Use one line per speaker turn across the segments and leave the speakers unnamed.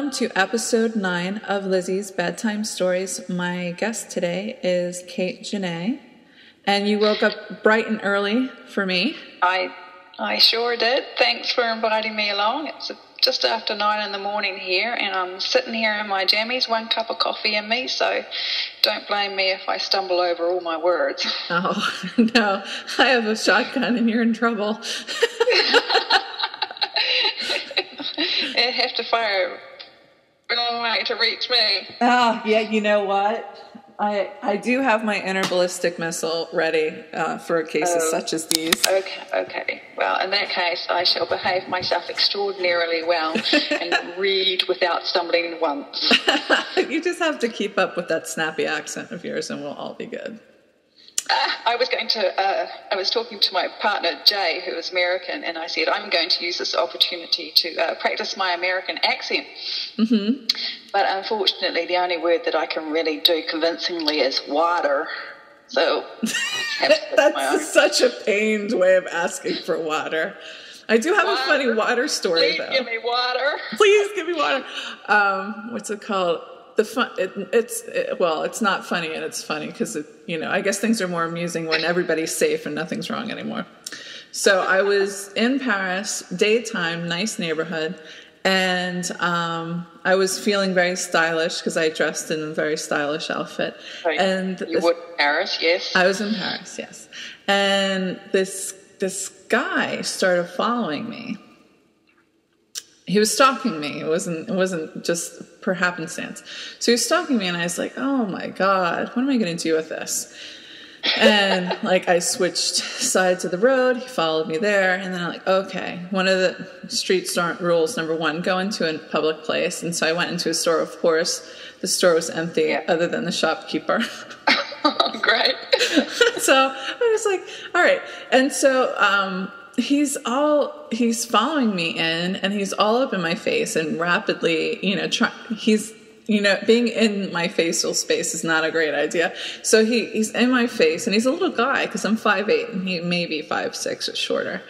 Welcome to episode 9 of Lizzie's Bedtime Stories. My guest today is Genet, and you woke up bright and early for me.
I sure did. Thanks for inviting me along. It's just after 9 in the morning here, and I'm sitting here in my jammies, 1 cup of coffee in me, so don't blame me if I stumble over all my words.
Oh, no, I have a shotgun and you're in trouble.
It'd have to fire a long way to reach me.
Oh, yeah, you know what? I do have my inner ballistic missile ready for cases such as these.
Okay. Well, in that case, I shall behave myself extraordinarily well and read without stumbling once.
You just have to keep up with that snappy accent of yours and we'll all be good.
I was talking to my partner, Jay, who is American, and I said, I'm going to use this opportunity to practice my American accent.
Mm-hmm.
But unfortunately, the only word that I can really do convincingly is water. So
that's such a pained way of asking for water. I do have a funny water story, though.
Please give me water.
Please give me water. What's it called? It's not funny, and it's funny because I guess things are more amusing when everybody's safe and nothing's wrong anymore. So I was in Paris, daytime, nice neighborhood, and I was feeling very stylish because I dressed in a very stylish outfit.
Right.
And
you were in Paris, yes?
I was in Paris, yes. And this guy started following me. He was stalking me. It wasn't just per happenstance. So he was stalking me, and I was like, oh my God, what am I going to do with this? And I switched sides of the road. He followed me there. And then I'm like, okay, one of the street rules, number 1, go into a public place. And so I went into a store. Of course, the store was empty other than the shopkeeper.
Oh, great.
So I was like, all right. And so, he's following me in, and he's all up in my face and rapidly, being in my facial space is not a great idea. So he's in my face, and he's a little guy because I'm 5'8", and he may be 5'6" or shorter.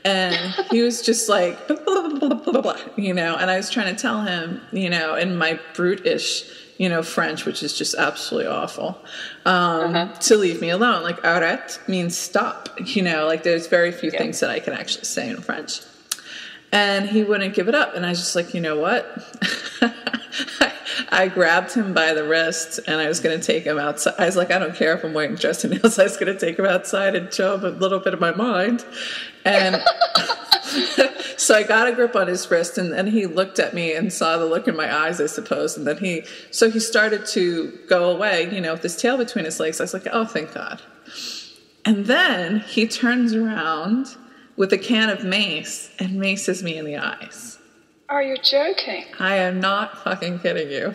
And he was just like, blah, blah, blah, blah, blah, and I was trying to tell him, in my brutish, French, which is just absolutely awful, to leave me alone. Like, arrête means stop. There's very few things that I can actually say in French. And he wouldn't give it up. And I was just like, you know what? I grabbed him by the wrist, and I was going to take him outside. I was like, I don't care if I'm wearing dress and nails. I was going to take him outside and show him a little bit of my mind. And so I got a grip on his wrist, and then he looked at me and saw the look in my eyes, I suppose. And then he started to go away, with his tail between his legs. I was like, oh, thank God. And then he turns around with a can of mace and maces me in the eyes.
Are you joking?
I am not fucking kidding you.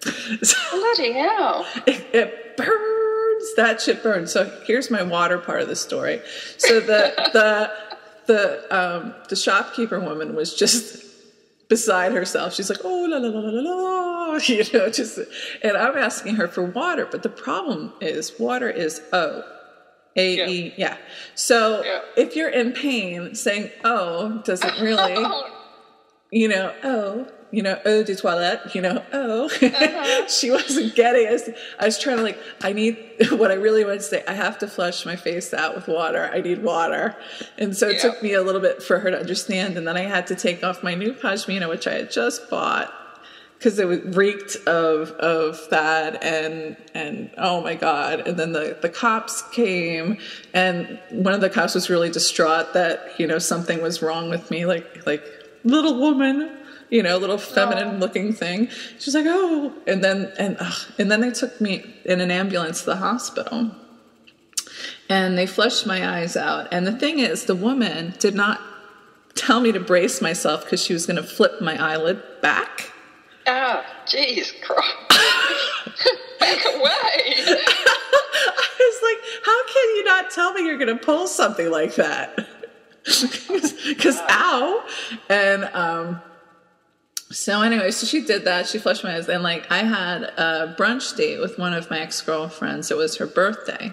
Bloody hell.
It burns. That shit burns. So here's my water part of the story. So the shopkeeper woman was just beside herself. She's like, oh, la, la, la, la, la, and I'm asking her for water. But the problem is water is A-E, yeah. So if you're in pain, saying oh doesn't really, eau de toilette, she wasn't getting it. I was trying to what I really wanted to say, I have to flush my face out with water. I need water. And so it took me a little bit for her to understand. And then I had to take off my new pashmina, which I had just bought, because it reeked of that and oh my God. And then the cops came, and one of the cops was really distraught that, something was wrong with me, like little woman, little feminine looking thing. She's like, oh, and then they took me in an ambulance to the hospital, and they flushed my eyes out. And the thing is, the woman did not tell me to brace myself because she was going to flip my eyelid back.
Oh, jeez, back away.
I was like, how can you not tell me you're going to pull something like that? Because ow. And so anyway, so she did that. She flushed my eyes. And I had a brunch date with one of my ex-girlfriends. It was her birthday.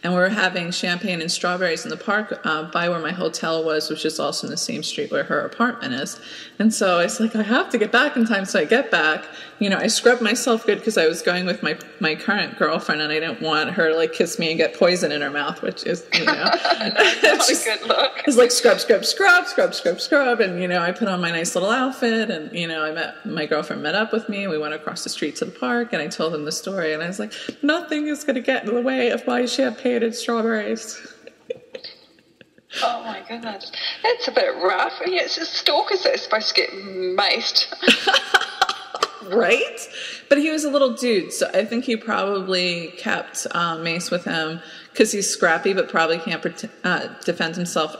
and we were having champagne and strawberries in the park by where my hotel was, which is also in the same street where her apartment is. And so I was like, I have to get back in time. So I get back, I scrubbed myself good because I was going with my current girlfriend, and I didn't want her to like kiss me and get poison in her mouth, which is,
Not a good look.
It's like scrub, scrub, scrub, scrub, scrub, scrub. And, I put on my nice little outfit, and, my girlfriend met up with me. We went across the street to the park, and I told him the story, and I was like, nothing is going to get in the way of my champagne and strawberries.
Oh my goodness. That's a bit rough. And yet it's just stalkers that are supposed to get maced.
Right? But he was a little dude, so I think he probably kept Mace with him because he's scrappy, but probably can't defend himself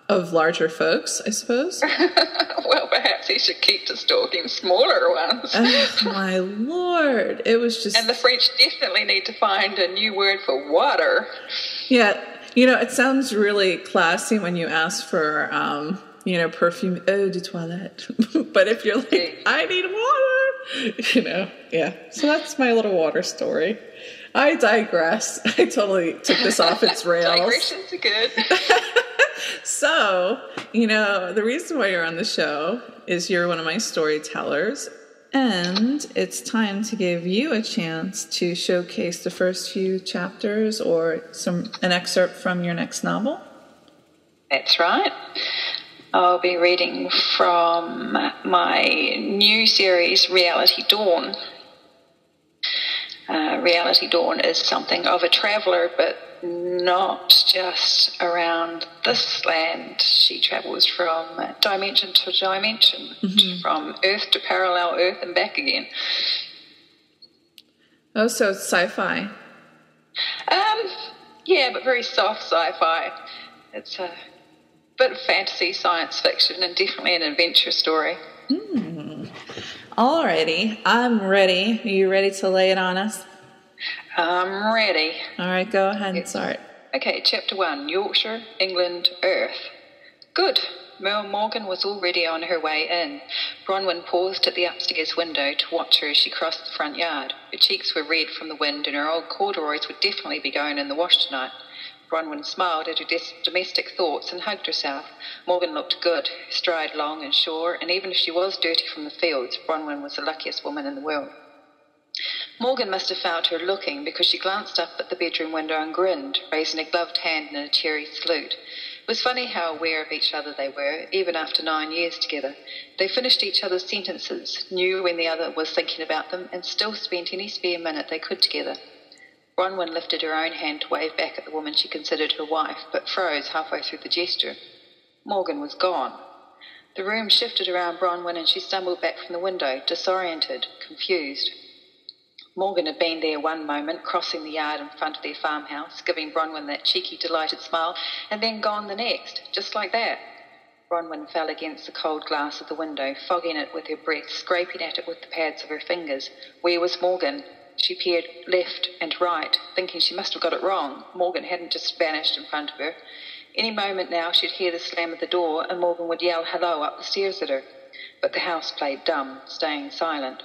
of larger folks, I suppose.
Well, perhaps he should keep the stalking smaller ones.
Oh, my Lord. It was just...
And the French definitely need to find a new word for water.
Yeah. It sounds really classy when you ask for, perfume eau de toilette. But if you're like, I need water, yeah. So that's my little water story. I digress. I totally took this off its rails.
Digressions are good.
So, the reason why you're on the show is you're one of my storytellers. And it's time to give you a chance to showcase the first few chapters or an excerpt from your next novel.
That's right. I'll be reading from my new series, Reality Dawn. Reality Dawn is something of a traveller, but not just around this land. She travels from dimension to dimension, from Earth to parallel Earth and back again.
Oh, so it's sci-fi.
Yeah, but very soft sci-fi. It's a bit of fantasy, science fiction, and definitely an adventure story.
Alrighty, I'm ready. Are you ready to lay it on us?
I'm ready.
All right, go ahead and start.
Okay, Chapter 1, Yorkshire, England, Earth. Good. Morgan was already on her way in. Bronwyn paused at the upstairs window to watch her as she crossed the front yard. Her cheeks were red from the wind, and her old corduroys would definitely be going in the wash tonight. Bronwyn smiled at her domestic thoughts and hugged herself. Morgan looked good, her stride long and sure, and even if she was dirty from the fields, Bronwyn was the luckiest woman in the world. Morgan must have found her looking because she glanced up at the bedroom window and grinned, raising a gloved hand in a cheery salute. It was funny how aware of each other they were, even after 9 years together. They finished each other's sentences, knew when the other was thinking about them, and still spent any spare minute they could together. Bronwyn lifted her own hand to wave back at the woman she considered her wife, but froze halfway through the gesture. Morgan was gone. The room shifted around Bronwyn, and she stumbled back from the window, disoriented, confused. Morgan had been there one moment, crossing the yard in front of their farmhouse, giving Bronwyn that cheeky, delighted smile, and then gone the next, just like that. Bronwyn fell against the cold glass of the window, fogging it with her breath, scraping at it with the pads of her fingers. Where was Morgan? She peered left and right, thinking she must have got it wrong. Morgan hadn't just vanished in front of her. Any moment now she'd hear the slam of the door, and Morgan would yell hello up the stairs at her. But the house played dumb, staying silent.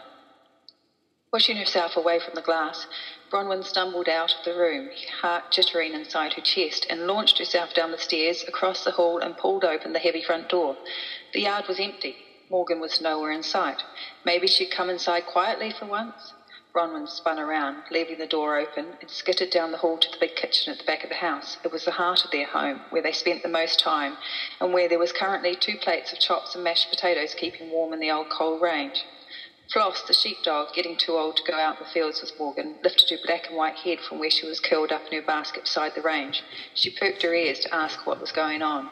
Pushing herself away from the glass, Bronwyn stumbled out of the room, heart jittering inside her chest, and launched herself down the stairs, across the hall, and pulled open the heavy front door. The yard was empty. Morgan was nowhere in sight. Maybe she'd come inside quietly for once. Bronwyn spun around, leaving the door open, and skittered down the hall to the big kitchen at the back of the house. It was the heart of their home, where they spent the most time, and where there was currently 2 plates of chops and mashed potatoes keeping warm in the old coal range. Floss, the sheepdog, getting too old to go out in the fields with Morgan, lifted her black and white head from where she was curled up in her basket beside the range. She perked her ears to ask what was going on.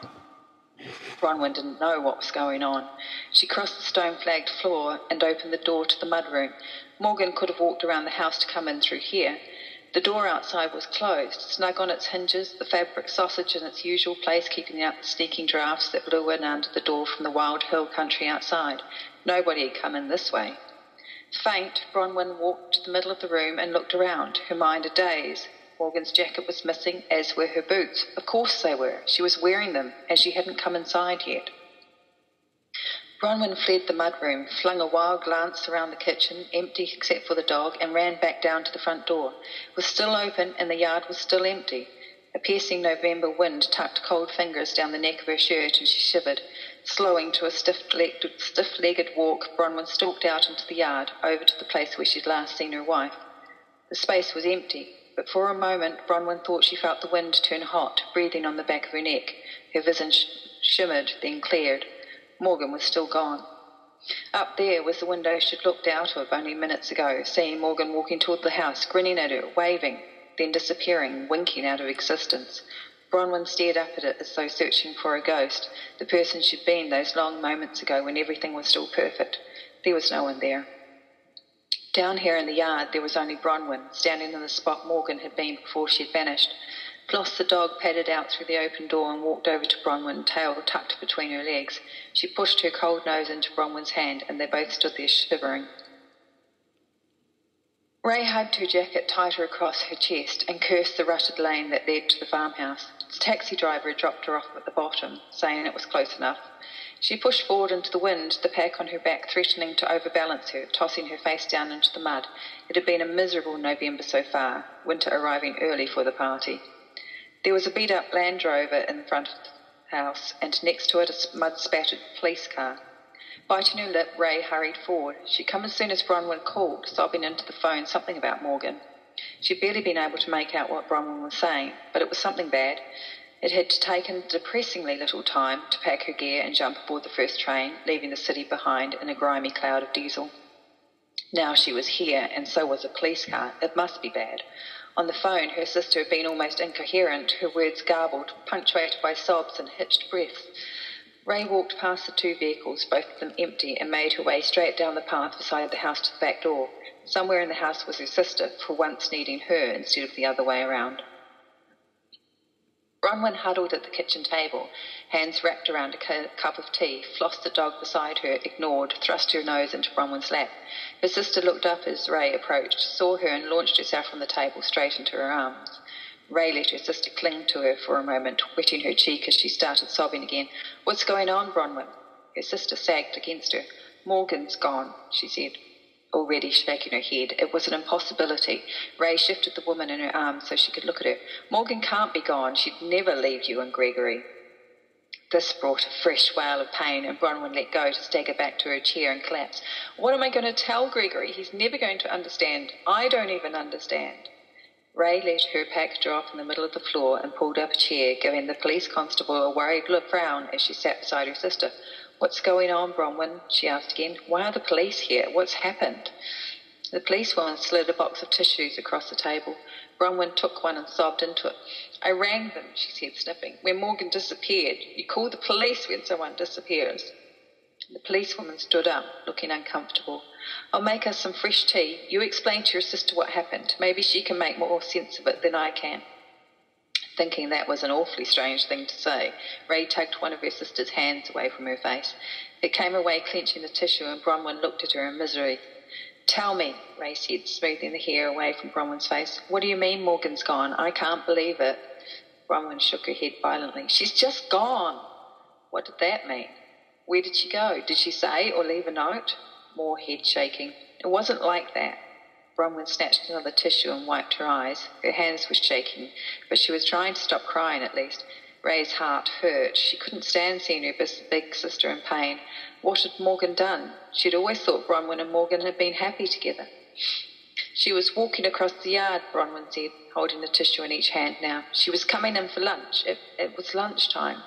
Bronwyn didn't know what was going on. She crossed the stone-flagged floor and opened the door to the mudroom. Morgan could have walked around the house to come in through here. The door outside was closed, snug on its hinges, the fabric sausage in its usual place, keeping out the sneaking draughts that blew in under the door from the wild hill country outside. Nobody had come in this way. Faint, Bronwyn walked to the middle of the room and looked around, her mind a daze. Morgan's jacket was missing, as were her boots. Of course they were. She was wearing them, and she hadn't come inside yet. Bronwyn fled the mudroom, flung a wild glance around the kitchen, empty except for the dog, and ran back down to the front door. It was still open and the yard was still empty. A piercing November wind tucked cold fingers down the neck of her shirt and she shivered. Slowing to a stiff-legged walk, Bronwyn stalked out into the yard, over to the place where she'd last seen her wife. The space was empty, but for a moment Bronwyn thought she felt the wind turn hot, breathing on the back of her neck. Her visage shimmered, then cleared. Morgan was still gone. Up there was the window she'd looked out of only minutes ago, seeing Morgan walking toward the house, grinning at her, waving, then disappearing, winking out of existence. Bronwyn stared up at it as though searching for a ghost, the person she'd been those long moments ago when everything was still perfect. There was no one there. Down here in the yard there was only Bronwyn, standing in the spot Morgan had been before she had vanished. Floss the dog padded out through the open door and walked over to Bronwyn, tail tucked between her legs. She pushed her cold nose into Bronwyn's hand, and they both stood there shivering. Ray hugged her jacket tighter across her chest and cursed the rutted lane that led to the farmhouse. The taxi driver had dropped her off at the bottom, saying it was close enough. She pushed forward into the wind, the pack on her back threatening to overbalance her, tossing her face down into the mud. It had been a miserable November so far, winter arriving early for the party. There was a beat-up Land Rover in front of the house, and next to it a mud-spattered police car. Biting her lip, Ray hurried forward. She'd come as soon as Bronwyn called, sobbing into the phone something about Morgan. She'd barely been able to make out what Bronwyn was saying, but it was something bad. It had taken depressingly little time to pack her gear and jump aboard the first train, leaving the city behind in a grimy cloud of diesel. Now she was here, and so was a police car. It must be bad. On the phone, her sister had been almost incoherent, her words garbled, punctuated by sobs and hitched breaths. Ray walked past the two vehicles, both of them empty, and made her way straight down the path beside the house to the back door. Somewhere in the house was her sister, for once needing her instead of the other way around. Bronwyn huddled at the kitchen table, hands wrapped around a cup of tea, flossed the dog beside her, ignored, thrust her nose into Bronwyn's lap. Her sister looked up as Ray approached, saw her and launched herself from the table straight into her arms. Ray let her sister cling to her for a moment, wetting her cheek as she started sobbing again. "What's going on, Bronwyn?" Her sister sagged against her. "Morgan's gone," she said, already shaking her head. It was an impossibility. Ray shifted the woman in her arms so she could look at her. "Morgan can't be gone. She'd never leave you and Gregory." This brought a fresh wail of pain, and Bronwyn let go to stagger back to her chair and collapse. "What am I going to tell Gregory? He's never going to understand. I don't even understand." Ray let her pack drop in the middle of the floor and pulled up a chair, giving the police constable a worried frown as she sat beside her sister. "What's going on, Bronwyn?" she asked again. "Why are the police here? What's happened?" The policewoman slid a box of tissues across the table. Bronwyn took one and sobbed into it. "I rang them," she said, sniffing, "when Morgan disappeared. You call the police when someone disappears." The policewoman stood up, looking uncomfortable. "I'll make us some fresh tea. You explain to your sister what happened. Maybe she can make more sense of it than I can." Thinking that was an awfully strange thing to say, Ray tugged one of her sister's hands away from her face. It came away clenching the tissue, and Bronwyn looked at her in misery. "Tell me," Ray said, smoothing the hair away from Bronwyn's face. "What do you mean Morgan's gone? I can't believe it." Bronwyn shook her head violently. "She's just gone." What did that mean? Where did she go? Did she say or leave a note? More head shaking. It wasn't like that. Bronwyn snatched another tissue and wiped her eyes. Her hands were shaking, but she was trying to stop crying at least. Ray's heart hurt. She couldn't stand seeing her big sister in pain. What had Morgan done? She'd always thought Bronwyn and Morgan had been happy together. "She was walking across the yard," Bronwyn said, holding the tissue in each hand now. "She was coming in for lunch. It was lunchtime."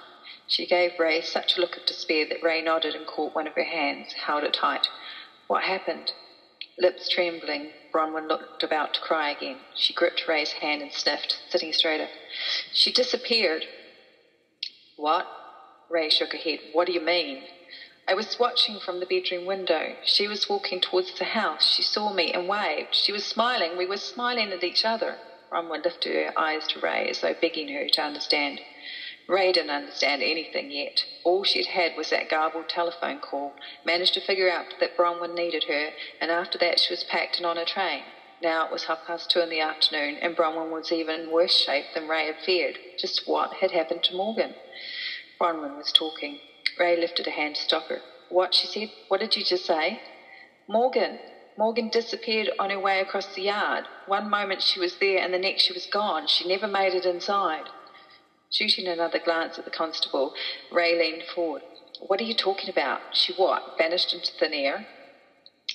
She gave Ray such a look of despair that Ray nodded and caught one of her hands, held it tight. "What happened?" Lips trembling, Bronwyn looked about to cry again. She gripped Ray's hand and sniffed, sitting straighter. "She disappeared." "What?" Ray shook her head. "What do you mean?" "I was watching from the bedroom window. She was walking towards the house. She saw me and waved. She was smiling. We were smiling at each other." Bronwyn lifted her eyes to Ray as though begging her to understand. Ray didn't understand anything yet. All she'd had was that garbled telephone call, managed to figure out that Bronwyn needed her, and after that she was packed and on a train. Now it was 2:30 in the afternoon, and Bronwyn was even in worse shape than Ray had feared. Just what had happened to Morgan? Bronwyn was talking. Ray lifted a hand to stop her. What, she said. What did you just say? Morgan. Morgan disappeared on her way across the yard. One moment she was there and the next she was gone. She never made it inside. Shooting another glance at the constable, Ray leaned forward. What are you talking about? She what, vanished into thin air?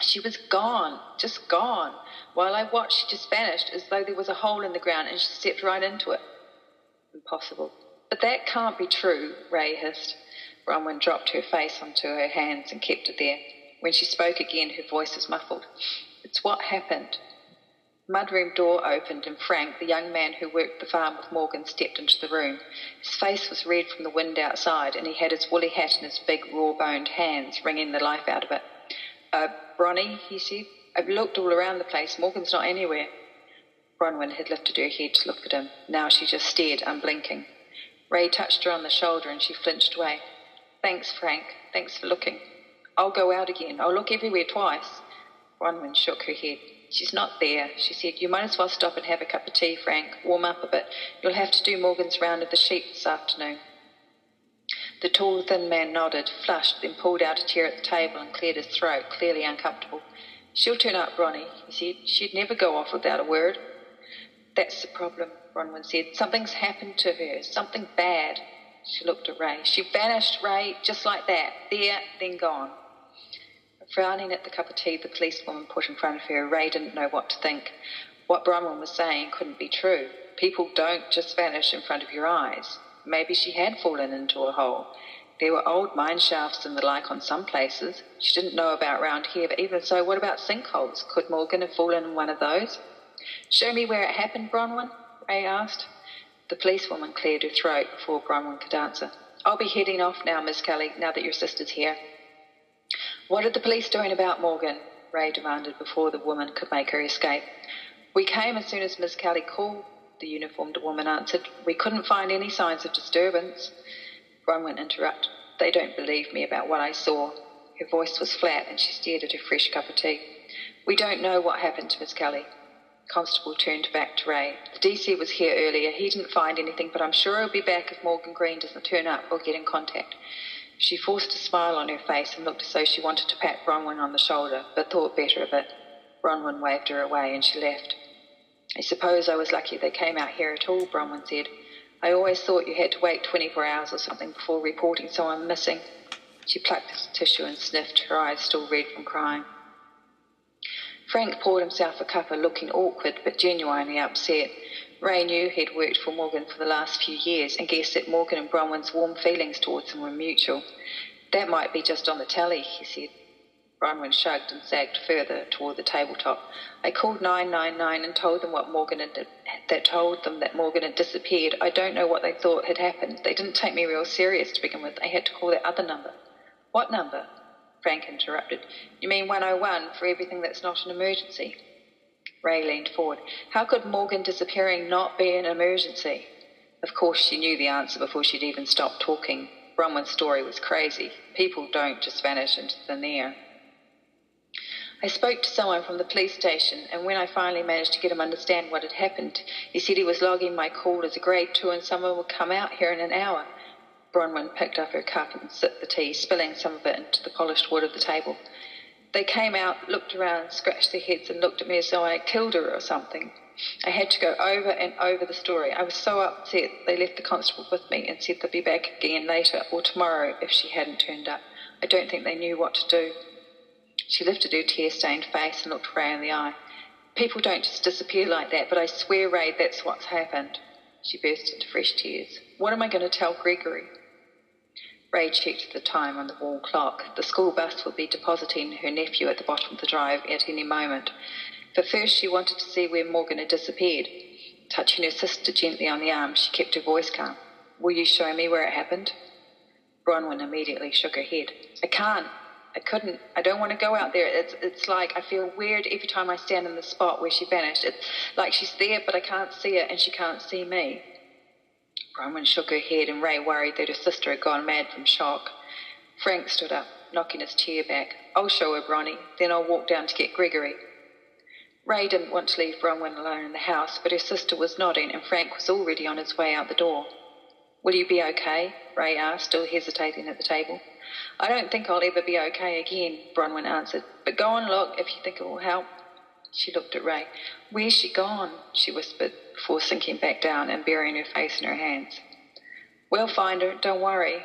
She was gone, just gone. While I watched, she just vanished as though there was a hole in the ground and she stepped right into it. Impossible. But that can't be true, Ray hissed. Bronwyn dropped her face onto her hands and kept it there. When she spoke again, her voice was muffled. It's what happened. The mudroom door opened and Frank, the young man who worked the farm with Morgan, stepped into the room. His face was red from the wind outside and he had his woolly hat in his big, raw-boned hands, wringing the life out of it. Bronny, he said. I've looked all around the place. Morgan's not anywhere. Bronwyn had lifted her head to look at him. Now she just stared, unblinking. Ray touched her on the shoulder and she flinched away. Thanks, Frank. Thanks for looking. I'll go out again. I'll look everywhere twice. Bronwyn shook her head. She's not there, she said. You might as well stop and have a cup of tea, Frank. Warm up a bit. You'll have to do Morgan's round of the sheep this afternoon. The tall, thin man nodded, flushed, then pulled out a chair at the table and cleared his throat, clearly uncomfortable. She'll turn up, Bronny, he said. She'd never go off without a word. That's the problem, Bronwyn said. Something's happened to her, something bad. She looked at Ray. She vanished, Ray, just like that. There, then gone. Frowning at the cup of tea the policewoman put in front of her, Ray didn't know what to think. What Bronwyn was saying couldn't be true. People don't just vanish in front of your eyes. Maybe she had fallen into a hole. There were old mine shafts and the like on some places. She didn't know about round here, but even so, what about sinkholes? Could Morgan have fallen in one of those? Show me where it happened, Bronwyn, Ray asked. The policewoman cleared her throat before Bronwyn could answer. I'll be heading off now, Miss Kelly, now that your sister's here. What are the police doing about Morgan? Ray demanded before the woman could make her escape. We came as soon as Miss Kelly called, the uniformed woman answered. We couldn't find any signs of disturbance. Bronwyn interrupted. They don't believe me about what I saw. Her voice was flat and she stared at her fresh cup of tea. We don't know what happened to Miss Kelly. Constable turned back to Ray. The DC was here earlier. He didn't find anything, but I'm sure he'll be back if Morgan Green doesn't turn up or get in contact. She forced a smile on her face and looked as though she wanted to pat Bronwyn on the shoulder, but thought better of it. Bronwyn waved her away and she left. I suppose I was lucky they came out here at all, Bronwyn said. I always thought you had to wait 24 hours or something before reporting someone missing. She plucked at tissue and sniffed, her eyes still red from crying. Frank poured himself a cuppa, looking awkward but genuinely upset. Ray knew he'd worked for Morgan for the last few years and guessed that Morgan and Bronwyn's warm feelings towards him were mutual. That might be just on the tally, he said. Bronwyn shrugged and sagged further toward the tabletop. I called 999 and told them that Morgan had disappeared. I don't know what they thought had happened. They didn't take me real serious to begin with. I had to call that other number. What number? Frank interrupted. You mean 101 for everything that's not an emergency? Ray leaned forward. How could Morgan disappearing not be an emergency? Of course she knew the answer before she'd even stopped talking. Bronwyn's story was crazy. People don't just vanish into thin air. I spoke to someone from the police station, and when I finally managed to get him to understand what had happened, he said he was logging my call as a grade 2 and someone would come out here in an hour. Bronwyn picked up her cup and sipped the tea, spilling some of it into the polished wood of the table. They came out, looked around, scratched their heads and looked at me as though I had killed her or something. I had to go over and over the story. I was so upset they left the constable with me and said they'd be back again later or tomorrow if she hadn't turned up. I don't think they knew what to do. She lifted her tear-stained face and looked Ray in the eye. People don't just disappear like that, but I swear, Ray, that's what's happened. She burst into fresh tears. What am I going to tell Gregory? Ray checked the time on the wall clock. The school bus would be depositing her nephew at the bottom of the drive at any moment. But first she wanted to see where Morgan had disappeared. Touching her sister gently on the arm, she kept her voice calm. Will you show me where it happened? Bronwyn immediately shook her head. I can't. I couldn't. I don't want to go out there. It's like I feel weird every time I stand in the spot where she vanished. It's like she's there, but I can't see her and she can't see me. Bronwyn shook her head and Ray worried that her sister had gone mad from shock. Frank stood up, knocking his chair back. I'll show her, Bronny. Then I'll walk down to get Gregory. Ray didn't want to leave Bronwyn alone in the house, but her sister was nodding and Frank was already on his way out the door. Will you be okay? Ray asked, still hesitating at the table. I don't think I'll ever be okay again, Bronwyn answered. But go and look if you think it will help. She looked at Ray. Where's she gone? She whispered, before sinking back down and burying her face in her hands. We'll find her, don't worry.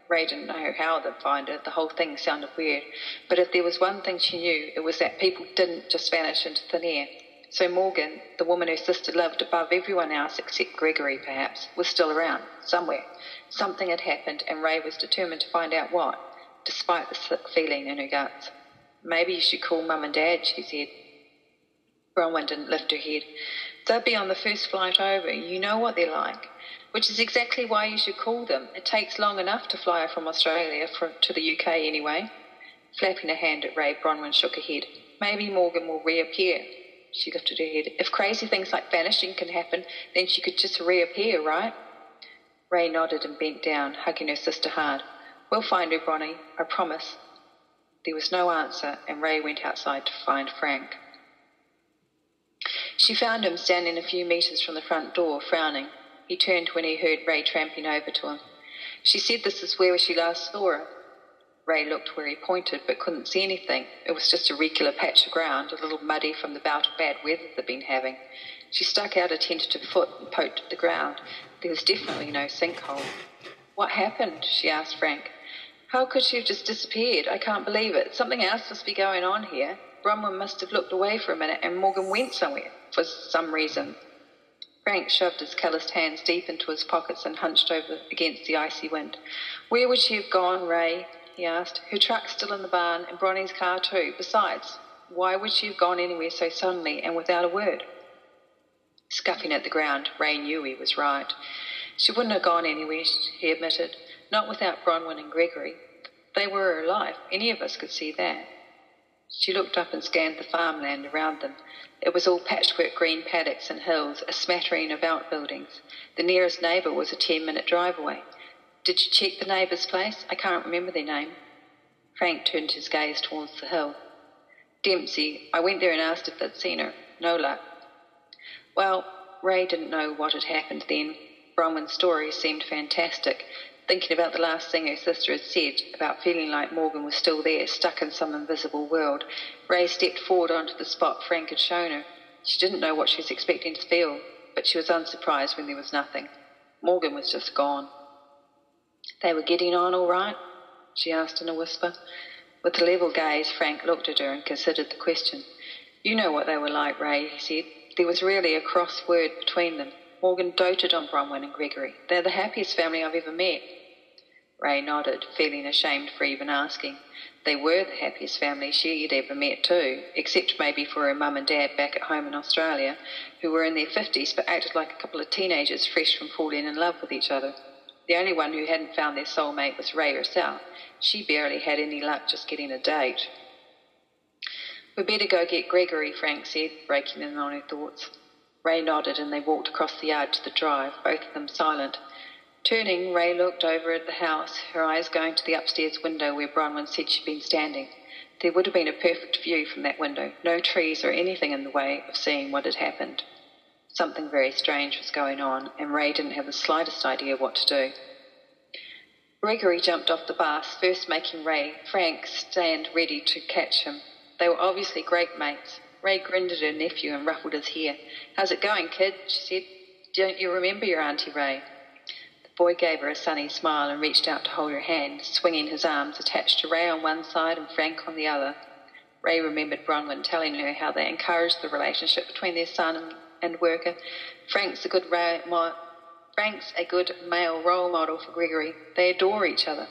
Ray didn't know how they'd find her. The whole thing sounded weird. But if there was one thing she knew, it was that people didn't just vanish into thin air. So Morgan, the woman her sister loved above everyone else except Gregory perhaps, was still around, somewhere. Something had happened and Ray was determined to find out what, despite the sick feeling in her guts. Maybe you should call Mum and Dad, she said. Bronwyn didn't lift her head. They'll be on the first flight over. You know what they're like. Which is exactly why you should call them. It takes long enough to fly from Australia to the UK anyway. Flapping a hand at Ray, Bronwyn shook her head. Maybe Morgan will reappear. She lifted her head. If crazy things like vanishing can happen, then she could just reappear, right? Ray nodded and bent down, hugging her sister hard. We'll find her, Bronnie, I promise. There was no answer, and Ray went outside to find Frank. She found him standing a few metres from the front door, frowning. He turned when he heard Ray tramping over to him. She said this is where she last saw her. Ray looked where he pointed, but couldn't see anything. It was just a regular patch of ground, a little muddy from the bout of bad weather they'd been having. She stuck out a tentative foot and poked at the ground. There was definitely no sinkhole. What happened? She asked Frank. How could she have just disappeared? I can't believe it. Something else must be going on here. Bronwyn must have looked away for a minute and Morgan went somewhere, for some reason. Frank shoved his calloused hands deep into his pockets and hunched over against the icy wind. Where would she have gone, Ray? He asked. Her truck's still in the barn and Bronnie's car too. Besides, why would she have gone anywhere so suddenly and without a word? Scuffing at the ground, Ray knew he was right. She wouldn't have gone anywhere, he admitted. Not without Bronwyn and Gregory. They were her life. Any of us could see that. She looked up and scanned the farmland around them. It was all patchwork green paddocks and hills, a smattering of outbuildings. The nearest neighbour was a 10-minute drive away. Did you check the neighbour's place? I can't remember their name. Frank turned his gaze towards the hill. Dempsey. I went there and asked if they'd seen her. No luck. Well, Ray didn't know what had happened then. Bronwyn's story seemed fantastic. Thinking about the last thing her sister had said, about feeling like Morgan was still there, stuck in some invisible world, Ray stepped forward onto the spot Frank had shown her. She didn't know what she was expecting to feel, but she was unsurprised when there was nothing. Morgan was just gone. They were getting on all right? She asked in a whisper. With a level gaze, Frank looked at her and considered the question. You know what they were like, Ray, he said. There was really a cross word between them. Morgan doted on Bronwyn and Gregory. They're the happiest family I've ever met. Ray nodded, feeling ashamed for even asking. They were the happiest family she had ever met too, except maybe for her mum and dad back at home in Australia, who were in their 50s but acted like a couple of teenagers fresh from falling in love with each other. The only one who hadn't found their soulmate was Ray herself. She barely had any luck just getting a date. We'd better go get Gregory, Frank said, breaking in on her thoughts. Ray nodded and they walked across the yard to the drive, both of them silent. Turning, Ray looked over at the house, her eyes going to the upstairs window where Bronwyn said she'd been standing. There would have been a perfect view from that window, no trees or anything in the way of seeing what had happened. Something very strange was going on, and Ray didn't have the slightest idea what to do. Gregory jumped off the bus, first making Frank stand ready to catch him. They were obviously great mates. Ray grinned at her nephew and ruffled his hair. How's it going, kid? She said. Don't you remember your Auntie Ray? The boy gave her a sunny smile and reached out to hold her hand, swinging his arms attached to Ray on one side and Frank on the other. Ray remembered Bronwyn telling her how they encouraged the relationship between their son and worker. Frank's a good male role model for Gregory. They adore each other.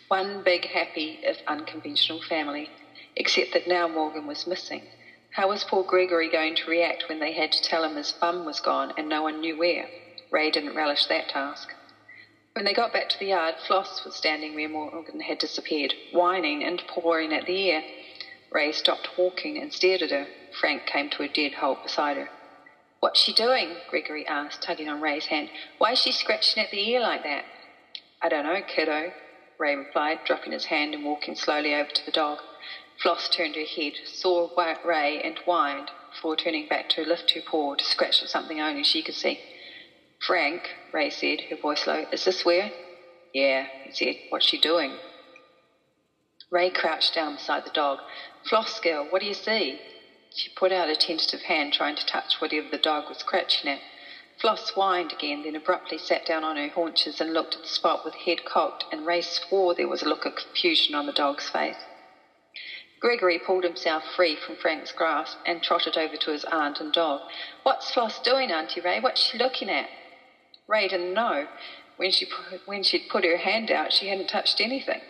One big, happy, if unconventional family. Except that now Morgan was missing. How was poor Gregory going to react when they had to tell him his bum was gone and no one knew where? Ray didn't relish that task. When they got back to the yard, Floss was standing where Morgan had disappeared, whining and pawing at the air. Ray stopped walking and stared at her. Frank came to a dead halt beside her. What's she doing? Gregory asked, tugging on Ray's hand. Why is she scratching at the ear like that? I don't know, kiddo, Ray replied, dropping his hand and walking slowly over to the dog. Floss turned her head, saw Ray and whined, before turning back to lift her paw to scratch at something only she could see. Frank, Ray said, her voice low, is this where? Yeah, he said. What's she doing? Ray crouched down beside the dog. Floss, girl, what do you see? She put out a tentative hand, trying to touch whatever the dog was scratching at. Floss whined again, then abruptly sat down on her haunches and looked at the spot with head cocked, and Ray swore there was a look of confusion on the dog's face. Gregory pulled himself free from Frank's grasp and trotted over to his aunt and dog. What's Floss doing, Auntie Ray? What's she looking at? Ray didn't know. When she'd put her hand out, she hadn't touched anything.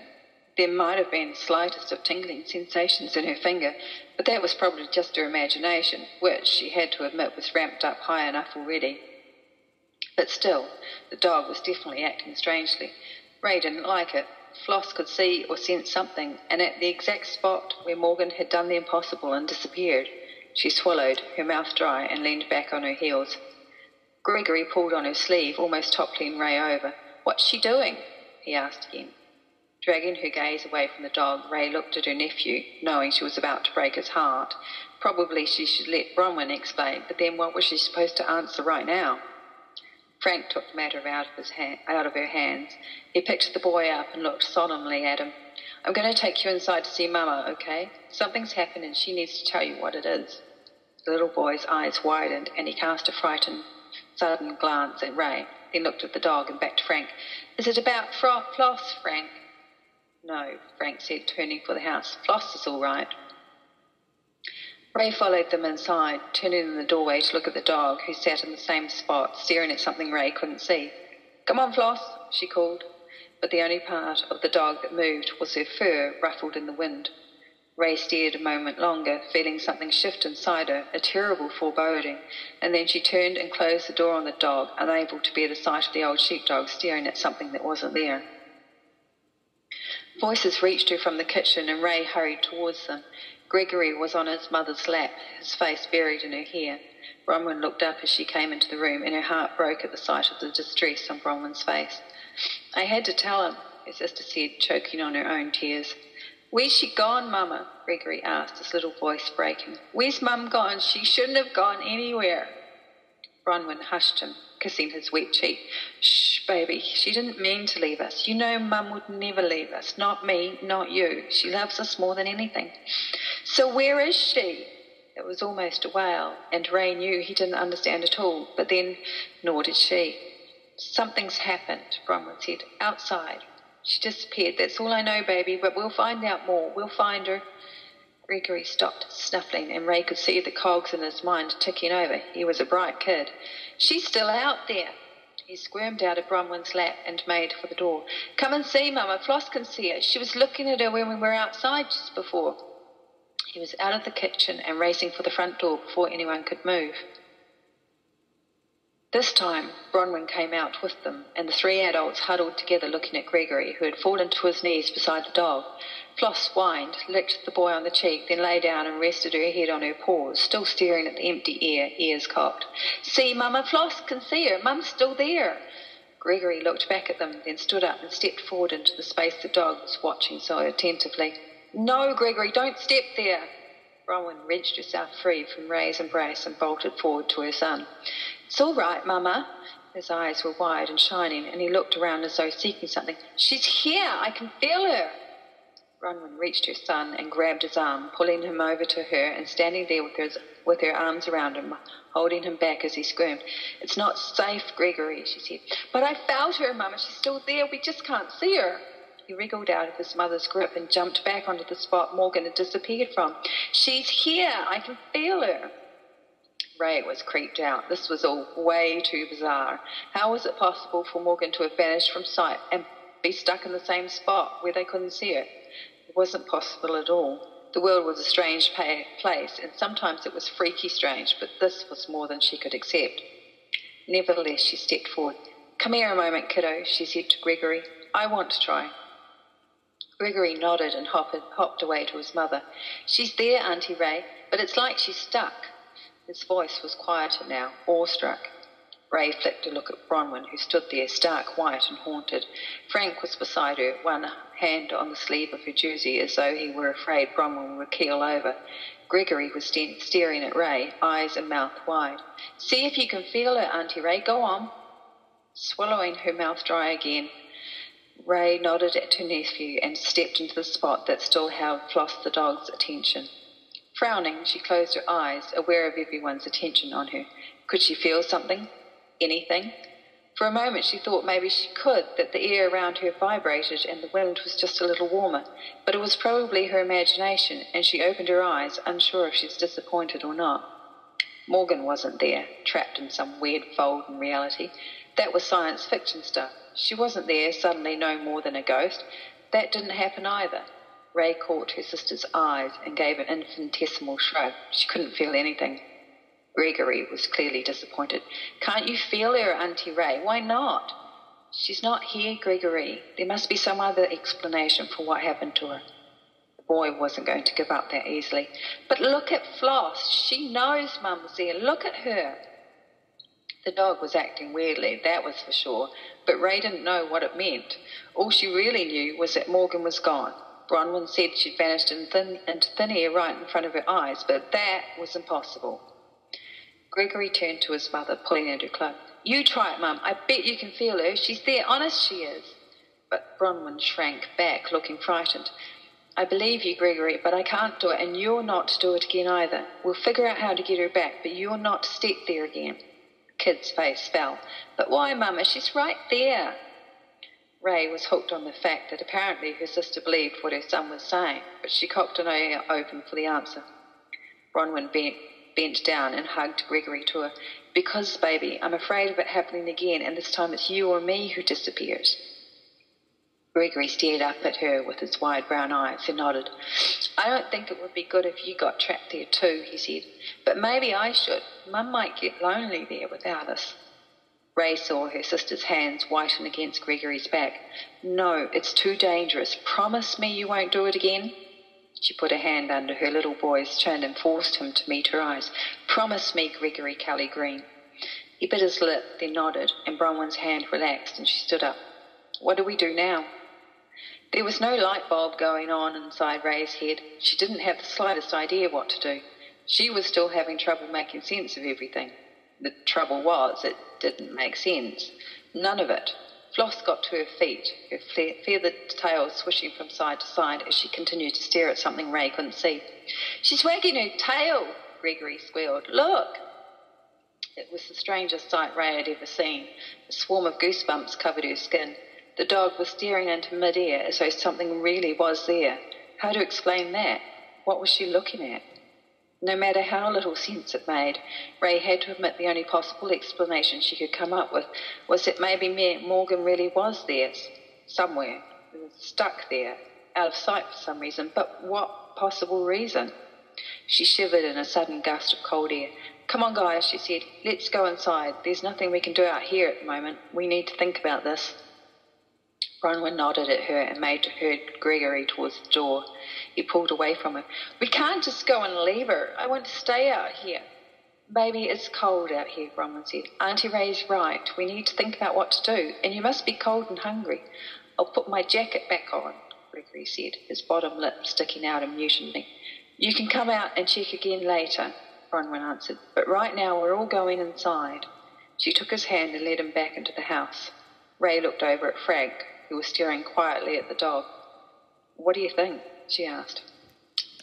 There might have been the slightest of tingling sensations in her finger, but that was probably just her imagination, which, she had to admit, was ramped up high enough already. But still, the dog was definitely acting strangely. Ray didn't like it. Floss could see or sense something, and at the exact spot where Morgan had done the impossible and disappeared, she swallowed, her mouth dry, and leaned back on her heels. Gregory pulled on her sleeve, almost toppling Ray over. What's she doing? He asked again. Dragging her gaze away from the dog, Ray looked at her nephew, knowing she was about to break his heart. Probably she should let Bronwyn explain, but then what was she supposed to answer right now? Frank took the matter out of her hands. He picked the boy up and looked solemnly at him. I'm going to take you inside to see Mama, okay? Something's happened and she needs to tell you what it is. The little boy's eyes widened and he cast a frightened, sudden glance at Ray, then looked at the dog and back to Frank. Is it about Floss, Frank? No, Frank said, turning for the house. Floss is all right. Ray followed them inside, turning in the doorway to look at the dog, who sat in the same spot, staring at something Ray couldn't see. Come on, Floss, she called, but the only part of the dog that moved was her fur ruffled in the wind. Ray stared a moment longer, feeling something shift inside her, a terrible foreboding, and then she turned and closed the door on the dog, unable to bear the sight of the old sheepdog staring at something that wasn't there. Voices reached her from the kitchen and Ray hurried towards them. Gregory was on his mother's lap, his face buried in her hair. Bronwyn looked up as she came into the room and her heart broke at the sight of the distress on Bronwyn's face. I had to tell him, her sister said, choking on her own tears. Where's she gone, Mama? Gregory asked, his little voice breaking. Where's Mum gone? She shouldn't have gone anywhere. Bronwyn hushed him, kissing his wet cheek. Shh, baby, she didn't mean to leave us. You know Mum would never leave us. Not me, not you. She loves us more than anything. So where is she? It was almost a wail, and Ray knew he didn't understand at all, but then nor did she. Something's happened, Bronwyn said, outside. She disappeared. That's all I know, baby, but we'll find out more. We'll find her. Gregory stopped snuffling, and Ray could see the cogs in his mind ticking over. He was a bright kid. She's still out there. He squirmed out of Bronwyn's lap and made for the door. Come and see, Mama. Floss can see her. She was looking at her when we were outside just before. He was out of the kitchen and racing for the front door before anyone could move. This time, Bronwyn came out with them, and the three adults huddled together looking at Gregory, who had fallen to his knees beside the dog. Floss whined, licked the boy on the cheek, then lay down and rested her head on her paws, still staring at the empty air, ears cocked. See, Mama, Floss can see her. Mum's still there. Gregory looked back at them, then stood up and stepped forward into the space the dog was watching so attentively. No, Gregory, don't step there. Bronwyn wrenched herself free from Ray's embrace and bolted forward to her son. It's all right, Mama. His eyes were wide and shining, and he looked around as though seeking something. She's here. I can feel her. Bronwyn reached her son and grabbed his arm, pulling him over to her and standing there with her arms around him, holding him back as he screamed. It's not safe, Gregory, she said. But I felt her, Mama. She's still there. We just can't see her. He wriggled out of his mother's grip and jumped back onto the spot Morgan had disappeared from. She's here. I can feel her. Ray was creeped out. This was all way too bizarre. How was it possible for Morgan to have vanished from sight and be stuck in the same spot where they couldn't see her? It wasn't possible at all. The world was a strange place, and sometimes it was freaky strange, but this was more than she could accept. Nevertheless, she stepped forward. Come here a moment, kiddo, she said to Gregory. I want to try. Gregory nodded and hopped away to his mother. She's there, Auntie Ray, but it's like she's stuck. His voice was quieter now, awestruck. Ray flicked a look at Bronwyn, who stood there, stark white and haunted. Frank was beside her, one hand on the sleeve of her jersey, as though he were afraid Bronwyn would keel over. Gregory was staring at Ray, eyes and mouth wide. See if you can feel her, Auntie Ray. Go on. Swallowing her mouth dry again, Ray nodded at her nephew and stepped into the spot that still held Floss the dog's attention. Frowning, she closed her eyes, aware of everyone's attention on her. Could she feel something? Anything? For a moment she thought maybe she could, that the air around her vibrated and the wind was just a little warmer, but it was probably her imagination, and she opened her eyes, unsure if she was disappointed or not. Morgan wasn't there, trapped in some weird fold in reality. That was science fiction stuff. She wasn't there, suddenly no more than a ghost. That didn't happen either. Ray caught her sister's eyes and gave an infinitesimal shrug. She couldn't feel anything. Gregory was clearly disappointed. Can't you feel her, Auntie Ray? Why not? She's not here, Gregory. There must be some other explanation for what happened to her. The boy wasn't going to give up that easily. But look at Floss. She knows Mum's there. Look at her. The dog was acting weirdly, that was for sure, but Ray didn't know what it meant. All she really knew was that Morgan was gone. Bronwyn said she'd vanished into thin air right in front of her eyes, but that was impossible. Gregory turned to his mother, pulling at her cloak. You try it, Mum. I bet you can feel her. She's there. Honest she is. But Bronwyn shrank back, looking frightened. I believe you, Gregory, but I can't do it, and you're not to do it again either. We'll figure out how to get her back, but you're not to step there again. Kid's face fell. But why, Mama? She's right there. Ray was hooked on the fact that apparently her sister believed what her son was saying, but she cocked an eye open for the answer. Bronwyn bent down and hugged Gregory to her. Because, baby, I'm afraid of it happening again, and this time it's you or me who disappears. Gregory stared up at her with his wide brown eyes and nodded. I don't think it would be good if you got trapped there too, he said. But maybe I should. Mum might get lonely there without us. Ray saw her sister's hands whiten against Gregory's back. No, it's too dangerous. Promise me you won't do it again. She put a hand under her little boy's chin and forced him to meet her eyes. Promise me, Gregory Kelly Green. He bit his lip, then nodded, and Bronwyn's hand relaxed and she stood up. What do we do now? There was no light bulb going on inside Ray's head. She didn't have the slightest idea what to do. She was still having trouble making sense of everything. The trouble was, it didn't make sense. None of it. Floss got to her feet, her feathered tail swishing from side to side as she continued to stare at something Ray couldn't see. She's wagging her tail, Gregory squealed. Look! It was the strangest sight Ray had ever seen. A swarm of goosebumps covered her skin. The dog was staring into mid-air as though something really was there. How to explain that? What was she looking at? No matter how little sense it made, Ray had to admit the only possible explanation she could come up with was that maybe Morgan really was there, somewhere. He was stuck there, out of sight for some reason, but what possible reason? She shivered in a sudden gust of cold air. Come on, guys, she said. Let's go inside. There's nothing we can do out here at the moment. We need to think about this. Bronwyn nodded at her and made to herd Gregory towards the door. He pulled away from her. We can't just go and leave her. I want to stay out here. Baby, it's cold out here, Bronwyn said. Auntie Ray's right. We need to think about what to do, and you must be cold and hungry. I'll put my jacket back on, Gregory said, his bottom lip sticking out amusingly. You can come out and check again later, Bronwyn answered, but right now we're all going inside. She took his hand and led him back into the house. Ray looked over at Frank, who was staring quietly at the dog. What do you think? She asked.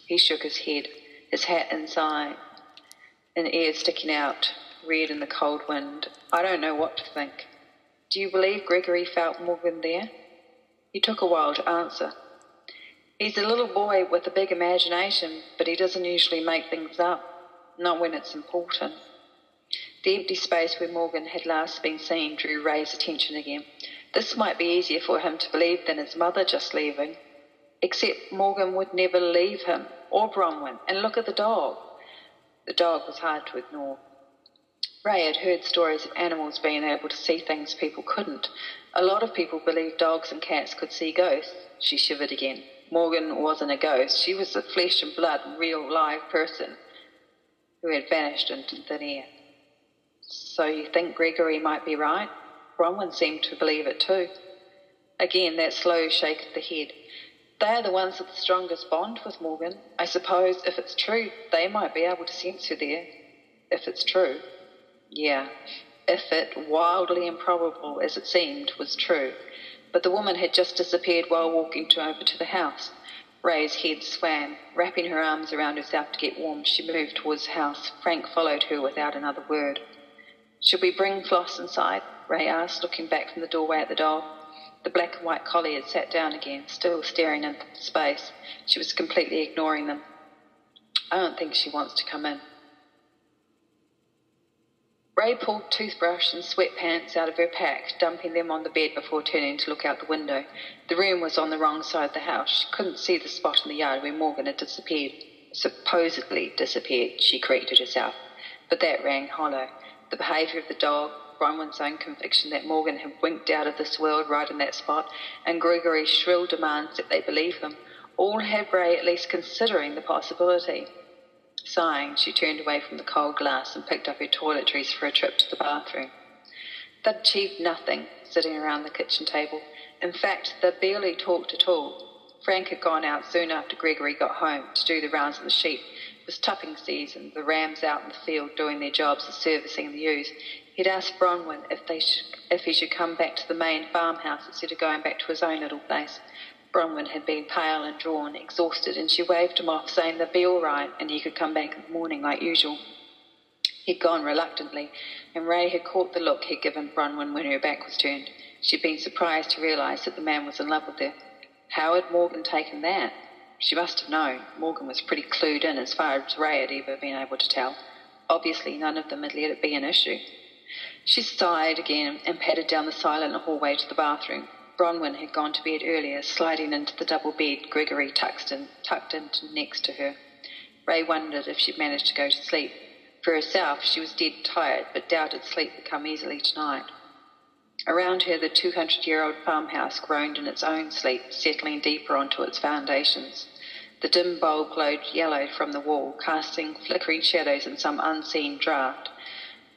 He shook his head, his hat inside, and ears sticking out, red in the cold wind. I don't know what to think. Do you believe Gregory felt Morgan there? He took a while to answer. He's a little boy with a big imagination, but he doesn't usually make things up, not when it's important. The empty space where Morgan had last been seen drew Ray's attention again. This might be easier for him to believe than his mother just leaving. Except Morgan would never leave him, or Bronwyn, and look at the dog. The dog was hard to ignore. Ray had heard stories of animals being able to see things people couldn't. A lot of people believed dogs and cats could see ghosts. She shivered again. Morgan wasn't a ghost. She was a flesh and blood, real live person who had vanished into thin air. So you think Gregory might be right? Bronwyn seemed to believe it too. Again, that slow shake of the head. They are the ones with the strongest bond with Morgan. I suppose if it's true, they might be able to sense her there. If it's true. Yeah. if it, wildly improbable as it seemed, was true. But the woman had just disappeared while walking over to the house. Ray's head swam. Wrapping her arms around herself to get warm, she moved towards the house. Frank followed her without another word. "Should we bring Floss inside?" Ray asked, looking back from the doorway at the dog. The black and white collie had sat down again, still staring into space. She was completely ignoring them. "I don't think she wants to come in." Ray pulled toothbrush and sweatpants out of her pack, dumping them on the bed before turning to look out the window. The room was on the wrong side of the house. She couldn't see the spot in the yard where Morgan had disappeared. Supposedly disappeared, she corrected herself. But that rang hollow. The behaviour of the dog, Bronwyn's own conviction that Morgan had winked out of this world right in that spot, and Gregory's shrill demands that they believe him, all had Ray at least considering the possibility. Sighing, she turned away from the cold glass and picked up her toiletries for a trip to the bathroom. They'd achieved nothing, sitting around the kitchen table. In fact, they barely talked at all. Frank had gone out soon after Gregory got home to do the rounds of the sheep. It was tupping season, the rams out in the field doing their jobs of servicing the ewes. He'd asked Bronwyn if he should come back to the main farmhouse instead of going back to his own little place. Bronwyn had been pale and drawn, exhausted, and she waved him off, saying they'd be all right and he could come back in the morning like usual. He'd gone reluctantly, and Ray had caught the look he'd given Bronwyn when her back was turned. She'd been surprised to realise that the man was in love with her. How had Morgan taken that? She must have known. Morgan was pretty clued in as far as Ray had ever been able to tell. Obviously, none of them had let it be an issue. She sighed again and padded down the silent hallway to the bathroom. Bronwyn had gone to bed earlier, sliding into the double bed Gregory tucked in next to her. Ray wondered if she'd managed to go to sleep. For herself, she was dead tired, but doubted sleep would come easily tonight. Around her, the 200-year-old farmhouse groaned in its own sleep, settling deeper onto its foundations. The dim bulb glowed yellow from the wall, casting flickering shadows in some unseen draught.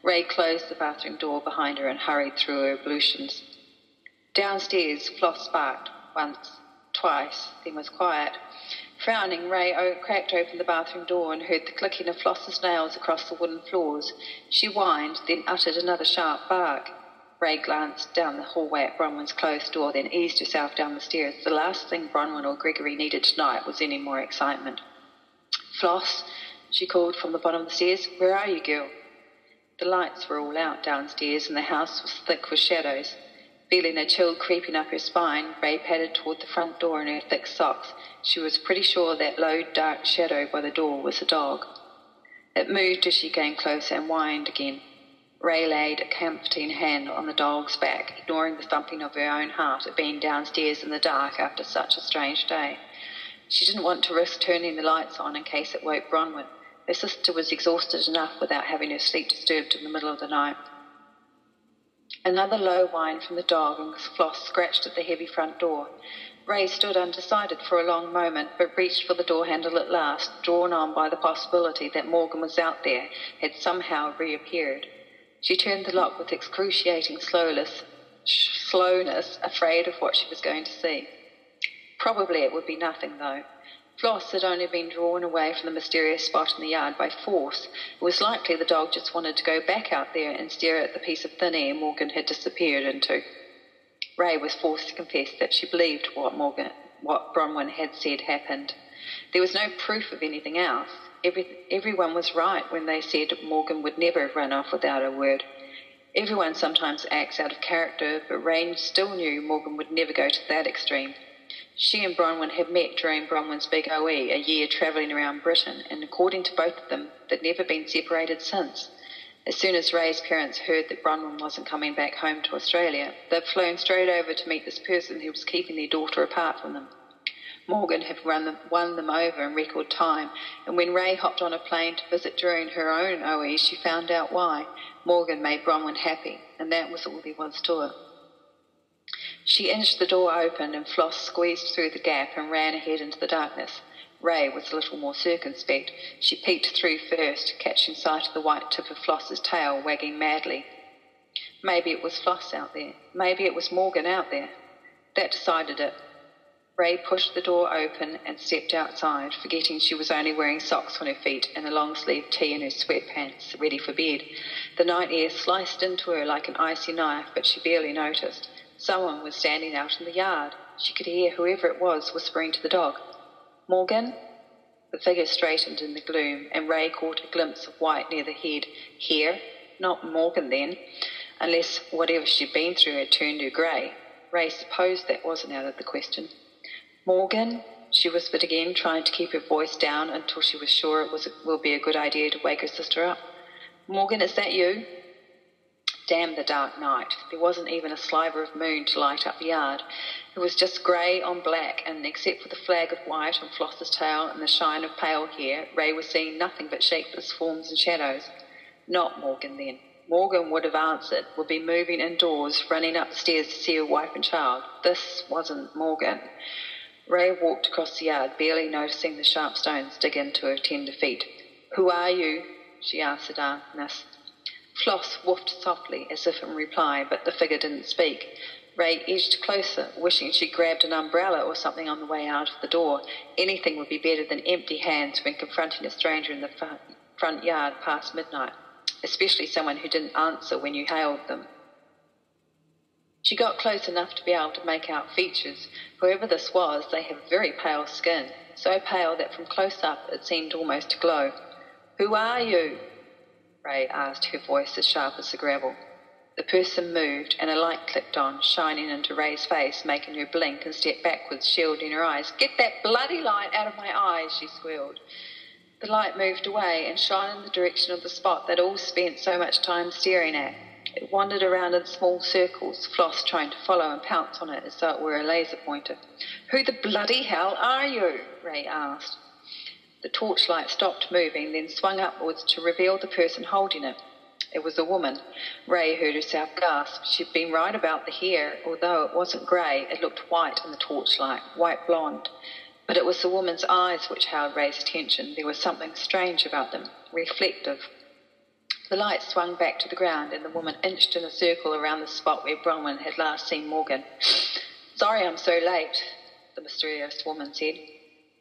Ray closed the bathroom door behind her and hurried through her ablutions. Downstairs, Floss barked once, twice, then was quiet. Frowning, Ray cracked open the bathroom door and heard the clicking of Floss's nails across the wooden floors. She whined, then uttered another sharp bark. Ray glanced down the hallway at Bronwyn's closed door, then eased herself down the stairs. The last thing Bronwyn or Gregory needed tonight was any more excitement. "Floss," she called from the bottom of the stairs. "Where are you, girl?" The lights were all out downstairs and the house was thick with shadows. Feeling a chill creeping up her spine, Ray padded toward the front door in her thick socks. She was pretty sure that low, dark shadow by the door was a dog. It moved as she came closer and whined again. Ray laid a comforting hand on the dog's back, ignoring the thumping of her own heart at being downstairs in the dark after such a strange day. She didn't want to risk turning the lights on in case it woke Bronwyn. Her sister was exhausted enough without having her sleep disturbed in the middle of the night. Another low whine from the dog, and Floss scratched at the heavy front door. Ray stood undecided for a long moment, but reached for the door handle at last, drawn on by the possibility that Morgan was out there, had somehow reappeared. She turned the lock with excruciating slowness, afraid of what she was going to see. Probably it would be nothing, though. Floss had only been drawn away from the mysterious spot in the yard by force. It was likely the dog just wanted to go back out there and stare at the piece of thin air Morgan had disappeared into. Ray was forced to confess that she believed what Bronwyn had said happened. There was no proof of anything else. Everyone was right when they said Morgan would never have run off without a word. Everyone sometimes acts out of character, but Ray still knew Morgan would never go to that extreme. She and Bronwyn had met during Bronwyn's big OE, a year travelling around Britain, and according to both of them, they'd never been separated since. As soon as Ray's parents heard that Bronwyn wasn't coming back home to Australia, they'd flown straight over to meet this person who was keeping their daughter apart from them. Morgan had won them over in record time, and when Ray hopped on a plane to visit during her own OE, she found out why. Morgan made Bronwyn happy, and that was all there was to it. She inched the door open, and Floss squeezed through the gap and ran ahead into the darkness. Ray was a little more circumspect. She peeked through first, catching sight of the white tip of Floss's tail wagging madly. Maybe it was Floss out there. Maybe it was Morgan out there. That decided it. Ray pushed the door open and stepped outside, forgetting she was only wearing socks on her feet and a long-sleeved tee in her sweatpants, ready for bed. The night air sliced into her like an icy knife, but she barely noticed. Someone was standing out in the yard. She could hear whoever it was whispering to the dog. "Morgan?" The figure straightened in the gloom, and Ray caught a glimpse of white near the head. Here? Not Morgan, then, unless whatever she'd been through had turned her grey. Ray supposed that wasn't out of the question. "Morgan?" she whispered again, trying to keep her voice down until she was sure will be a good idea to wake her sister up. "Morgan, is that you?" Damn the dark night. There wasn't even a sliver of moon to light up the yard. It was just grey on black, and except for the flag of white on Floss's tail and the shine of pale hair, Ray was seeing nothing but shapeless forms and shadows. Not Morgan, then. Morgan would have answered, would be moving indoors, running up the stairs to see her wife and child. This wasn't Morgan. Ray walked across the yard, barely noticing the sharp stones dig into her tender feet. "Who are you?" she asked the darkness. Floss woofed softly, as if in reply, but the figure didn't speak. Ray edged closer, wishing she'd grabbed an umbrella or something on the way out of the door. Anything would be better than empty hands when confronting a stranger in the front yard past midnight, especially someone who didn't answer when you hailed them. She got close enough to be able to make out features. Whoever this was, they had very pale skin, so pale that from close up it seemed almost to glow. "Who are you?" Ray asked, her voice as sharp as the gravel. The person moved, and a light clicked on, shining into Ray's face, making her blink and step backwards, shielding her eyes. "Get that bloody light out of my eyes," she squealed. The light moved away and shone in the direction of the spot they'd all spent so much time staring at. It wandered around in small circles, Floss trying to follow and pounce on it as though it were a laser pointer. "Who the bloody hell are you?" Ray asked. The torchlight stopped moving, then swung upwards to reveal the person holding it. It was a woman. Ray heard herself gasp. She'd been right about the hair. Although it wasn't grey, it looked white in the torchlight, white blonde. But it was the woman's eyes which held Ray's attention. There was something strange about them, reflective. The light swung back to the ground, and the woman inched in a circle around the spot where Bronwyn had last seen Morgan. "Sorry I'm so late," the mysterious woman said.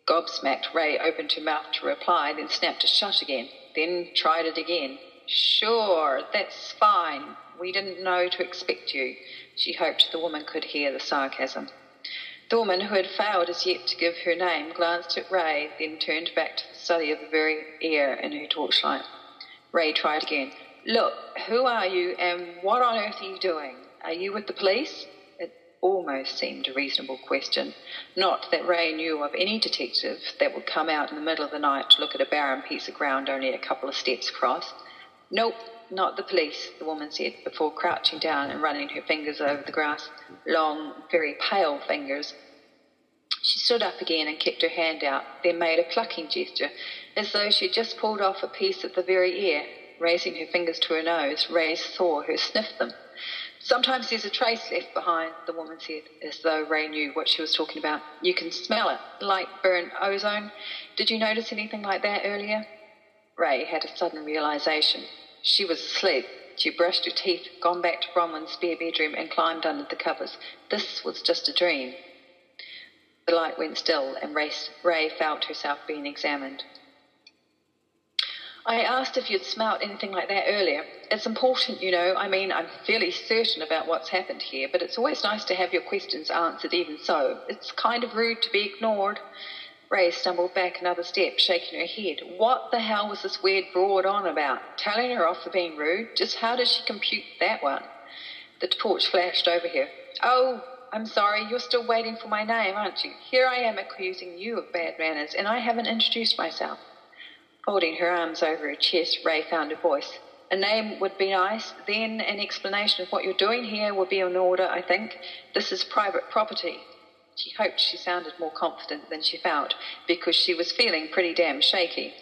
Gobsmacked, Ray opened her mouth to reply, then snapped it shut again, then tried it again. "Sure, that's fine. We didn't know to expect you." She hoped the woman could hear the sarcasm. The woman, who had failed as yet to give her name, glanced at Ray, then turned back to the study of the very air in her torchlight. Ray tried again. "Look, who are you, and what on earth are you doing? Are you with the police?" It almost seemed a reasonable question. Not that Ray knew of any detective that would come out in the middle of the night to look at a barren piece of ground only a couple of steps across. "Nope, not the police," the woman said, before crouching down and running her fingers over the grass. Long, very pale fingers. She stood up again and kicked her hand out, then made a plucking gesture, as though she had just pulled off a piece of the very air. Raising her fingers to her nose, Ray saw her sniff them. "Sometimes there's a trace left behind," the woman said, as though Ray knew what she was talking about. "You can smell it, like burnt ozone. Did you notice anything like that earlier?" Ray had a sudden realisation. She was asleep. She brushed her teeth, gone back to Bronwyn's spare bedroom, and climbed under the covers. This was just a dream. The light went still, and Ray felt herself being examined. "I asked if you'd smelt anything like that earlier. It's important, you know. I mean, I'm fairly certain about what's happened here, but it's always nice to have your questions answered even so. It's kind of rude to be ignored." Ray stumbled back another step, shaking her head. What the hell was this weird broad on about? Telling her off for being rude? Just how did she compute that one? The torch flashed over her. "Oh, I'm sorry, you're still waiting for my name, aren't you? Here I am accusing you of bad manners, and I haven't introduced myself." Folding her arms over her chest, Ray found her voice. "A name would be nice, then an explanation of what you're doing here would be in order, I think. This is private property." She hoped she sounded more confident than she felt, because she was feeling pretty damn shaky.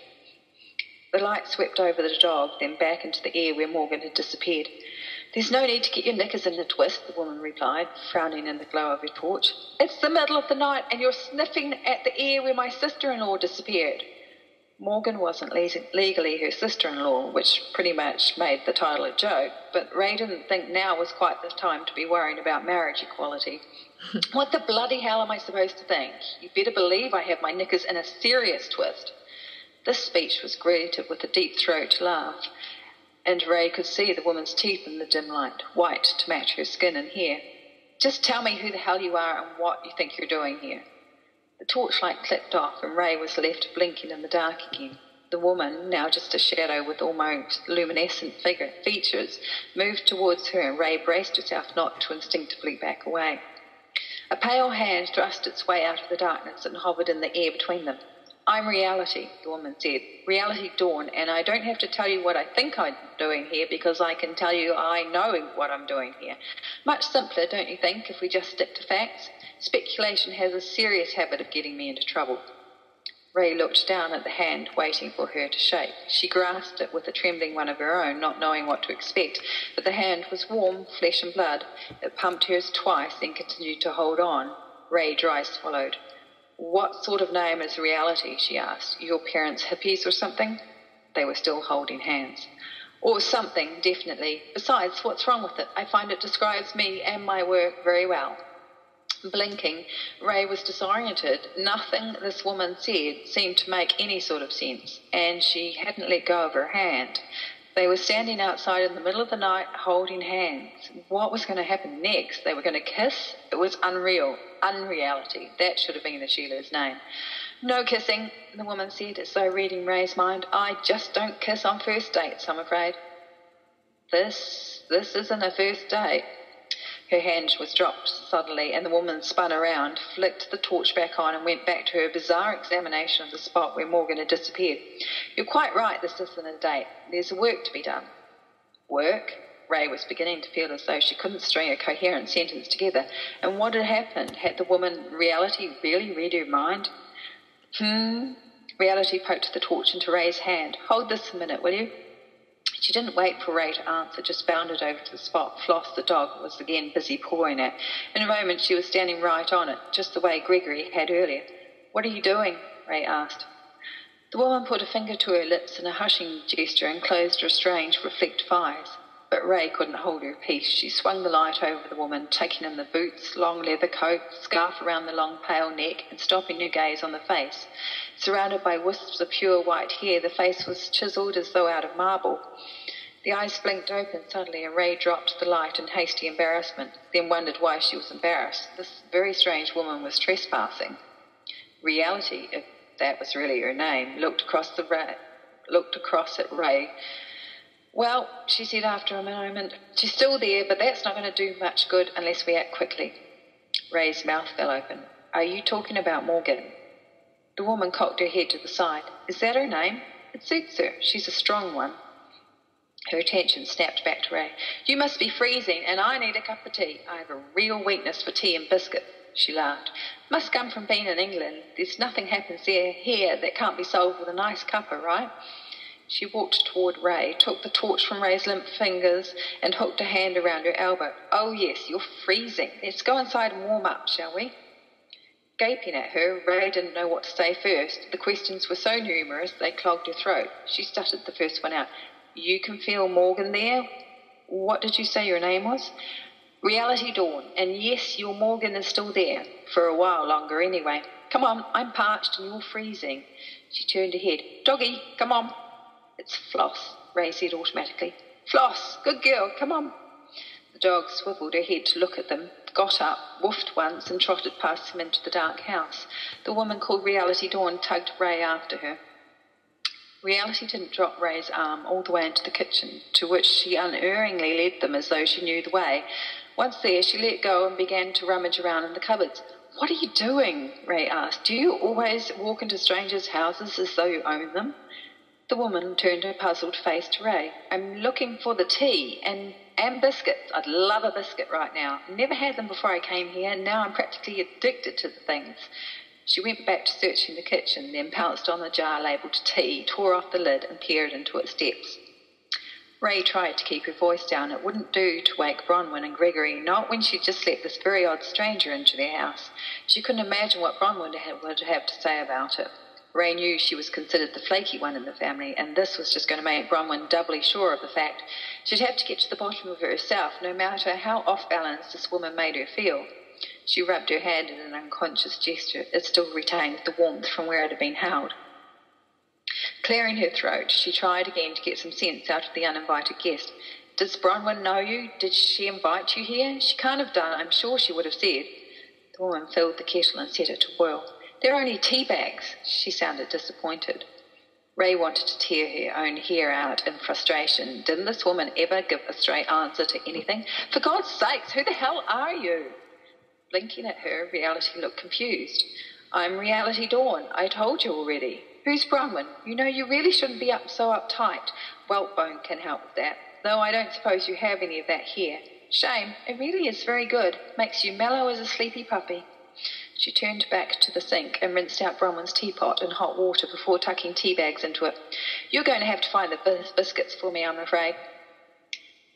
The light swept over the dog, then back into the air where Morgan had disappeared. "There's no need to get your knickers in a twist," the woman replied, frowning in the glow of her torch. "It's the middle of the night, and you're sniffing at the air where my sister-in-law disappeared." Morgan wasn't legally her sister-in-law, which pretty much made the title a joke, but Ray didn't think now was quite the time to be worrying about marriage equality. What the bloody hell am I supposed to think? You better believe I have my knickers in a serious twist. This speech was greeted with a deep throat laugh, and Ray could see the woman's teeth in the dim light, white to match her skin and hair. Just tell me who the hell you are and what you think you're doing here. The torchlight clicked off and Ray was left blinking in the dark again. The woman, now just a shadow with almost luminescent features, moved towards her and Ray braced herself not to instinctively back away. A pale hand thrust its way out of the darkness and hovered in the air between them. I'm Reality, the woman said. Reality Dawn, and I don't have to tell you what I think I'm doing here because I can tell you I know what I'm doing here. Much simpler, don't you think, if we just stick to facts? Speculation has a serious habit of getting me into trouble. Ray looked down at the hand, waiting for her to shake. She grasped it with a trembling one of her own, not knowing what to expect, but the hand was warm, flesh and blood. It pumped hers twice, then continued to hold on. Ray dry swallowed. What sort of name is Reality? She asked. Your parents hippies or something? They were still holding hands. Or something, definitely. Besides, what's wrong with it? I find it describes me and my work very well. Blinking, Ray was disoriented. Nothing this woman said seemed to make any sort of sense, and she hadn't let go of her hand. They were standing outside in the middle of the night, holding hands. What was going to happen next? They were going to kiss? It was unreal. Unreality. That should have been the Sheila's name. No kissing, the woman said, as though reading Ray's mind. I just don't kiss on first dates, I'm afraid. This isn't a first date. Her hand was dropped suddenly, and the woman spun around, flicked the torch back on, and went back to her bizarre examination of the spot where Morgan had disappeared. You're quite right, this isn't a date. There's work to be done. Work? Ray was beginning to feel as though she couldn't string a coherent sentence together. And what had happened? Had the woman Reality really read her mind? Reality poked the torch into Ray's hand. Hold this a minute, will you? She didn't wait for Ray to answer, just bounded over to the spot Floss, the dog, was again busy pawing at. In a moment she was standing right on it, just the way Gregory had earlier. What are you doing? Ray asked. The woman put a finger to her lips in a hushing gesture and closed her strange, reflective eyes. But Ray couldn't hold her peace. She swung the light over the woman, taking in the boots, long leather coat, scarf around the long pale neck, and stopping her gaze on the face. Surrounded by wisps of pure white hair, the face was chiselled as though out of marble. The eyes blinked open suddenly, and Ray dropped the light in hasty embarrassment, then wondered why she was embarrassed. This very strange woman was trespassing. Reality, if that was really her name, looked across at Ray. Well, she said after a moment, she's still there, but that's not going to do much good unless we act quickly. Ray's mouth fell open. Are you talking about Morgan? The woman cocked her head to the side. Is that her name? It suits her. She's a strong one. Her attention snapped back to Ray. You must be freezing, and I need a cup of tea. I have a real weakness for tea and biscuit. She laughed. Must come from being in England. There's nothing happens here that can't be solved with a nice cuppa, right? She walked toward Ray, took the torch from Ray's limp fingers, and hooked a hand around her elbow. Oh, yes, you're freezing. Let's go inside and warm up, shall we? Gaping at her, Ray didn't know what to say first. The questions were so numerous they clogged her throat. She stuttered the first one out. You can feel Morgan there? What did you say your name was? Reality Dawn. And yes, your Morgan is still there. For a while longer anyway. Come on, I'm parched and you're freezing. She turned her head. Doggy, come on. It's Floss, Ray said automatically. Floss, good girl, come on. The dog swiveled her head to look at them, got up, woofed once, and trotted past them into the dark house. The woman called Reality Dawn tugged Ray after her. Reality didn't drop Ray's arm all the way into the kitchen, to which she unerringly led them as though she knew the way. Once there, she let go and began to rummage around in the cupboards. What are you doing? Ray asked. Do you always walk into strangers' houses as though you own them? The woman turned her puzzled face to Ray. I'm looking for the tea and biscuits. I'd love a biscuit right now. Never had them before I came here, and now I'm practically addicted to the things. She went back to searching the kitchen, then pounced on the jar labelled tea, tore off the lid, and peered into its depths. Ray tried to keep her voice down. It wouldn't do to wake Bronwyn and Gregory, not when she'd just let this very odd stranger into their house. She couldn't imagine what Bronwyn would have to say about it. Ray knew she was considered the flaky one in the family, and this was just going to make Bronwyn doubly sure of the fact. She'd have to get to the bottom of it herself, no matter how off-balance this woman made her feel. She rubbed her hand in an unconscious gesture. It still retained the warmth from where it had been held. Clearing her throat, she tried again to get some sense out of the uninvited guest. Does Bronwyn know you? Did she invite you here? She can't have done, I'm sure she would have said. The woman filled the kettle and set it to boil. They're only tea bags. She sounded disappointed. Ray wanted to tear her own hair out in frustration. Didn't this woman ever give a straight answer to anything? For God's sakes, who the hell are you? Blinking at her, Reality looked confused. I'm Reality Dawn. I told you already. Who's Bronwyn? You know you really shouldn't be so uptight. Whelpbone can help with that, though I don't suppose you have any of that here. Shame. It really is very good. Makes you mellow as a sleepy puppy. She turned back to the sink and rinsed out Bronwyn's teapot in hot water before tucking tea bags into it. You're going to have to find the biscuits for me, I'm afraid.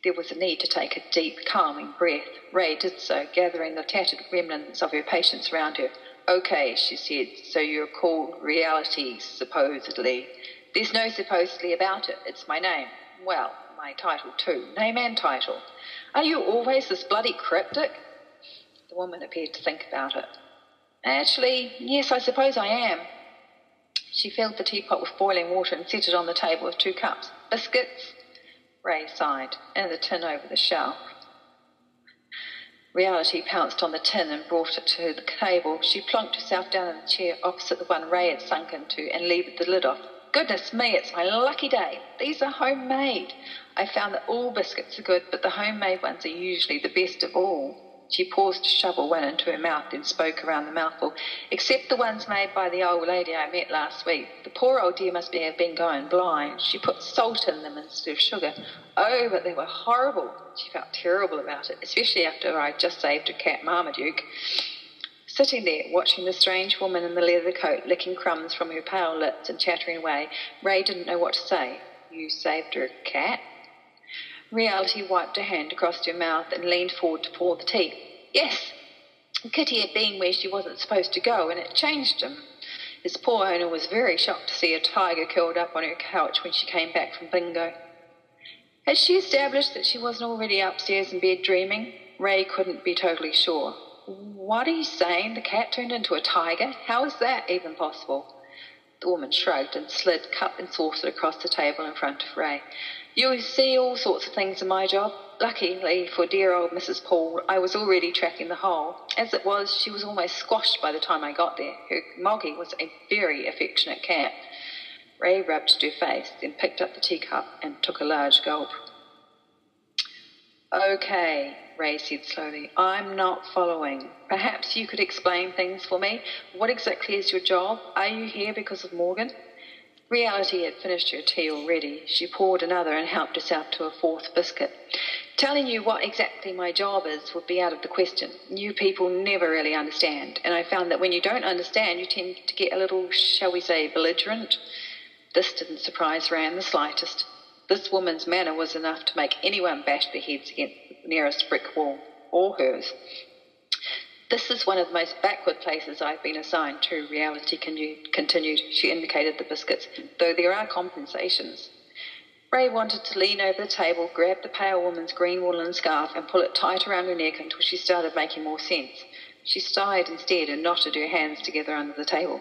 There was a need to take a deep, calming breath. Ray did so, gathering the tattered remnants of her patience around her. Okay, she said, so you're called Reality, supposedly. There's no supposedly about it. It's my name. Well, my title too. Name and title. Are you always this bloody cryptic? The woman appeared to think about it. Actually, yes, I suppose I am. She filled the teapot with boiling water and set it on the table with 2 cups. Biscuits? Ray sighed, and the tin over the shelf. Reality pounced on the tin and brought it to the table. She plonked herself down in the chair opposite the one Ray had sunk into and levered the lid off. Goodness me, it's my lucky day. These are homemade. I found that all biscuits are good, but the homemade ones are usually the best of all. She paused to shovel one into her mouth, then spoke around the mouthful. Except the ones made by the old lady I met last week. The poor old dear must have been going blind. She put salt in them instead of sugar. Oh, but they were horrible. She felt terrible about it, especially after I'd just saved her cat Marmaduke. Sitting there, watching the strange woman in the leather coat licking crumbs from her pale lips and chattering away, Ray didn't know what to say. You saved her cat? Reality wiped her hand across her mouth and leaned forward to pour the tea. Yes, Kitty had been where she wasn't supposed to go, and it changed him. His poor owner was very shocked to see a tiger curled up on her couch when she came back from bingo. Had she established that she wasn't already upstairs in bed dreaming? Ray couldn't be totally sure. What are you saying? The cat turned into a tiger? How is that even possible? The woman shrugged and slid cup and saucer across the table in front of Ray. You see all sorts of things in my job. Luckily for dear old Mrs. Paul, I was already tracking the hole. As it was, she was almost squashed by the time I got there. Her Moggy was a very affectionate cat. Ray rubbed her face, then picked up the teacup and took a large gulp. Okay, Ray said slowly, I'm not following. Perhaps you could explain things for me. What exactly is your job? Are you here because of Morgan? Reality had finished her tea already. She poured another and helped herself to a 4th biscuit. Telling you what exactly my job is would be out of the question. You people never really understand, and I found that when you don't understand, you tend to get a little, shall we say, belligerent. This didn't surprise Ray in the slightest. This woman's manner was enough to make anyone bash their heads against the nearest brick wall, or hers. This is one of the most backward places I've been assigned to, Reality continued. She indicated the biscuits, though there are compensations. Ray wanted to lean over the table, grab the pale woman's green woolen scarf and pull it tight around her neck until she started making more sense. She sighed instead and knotted her hands together under the table.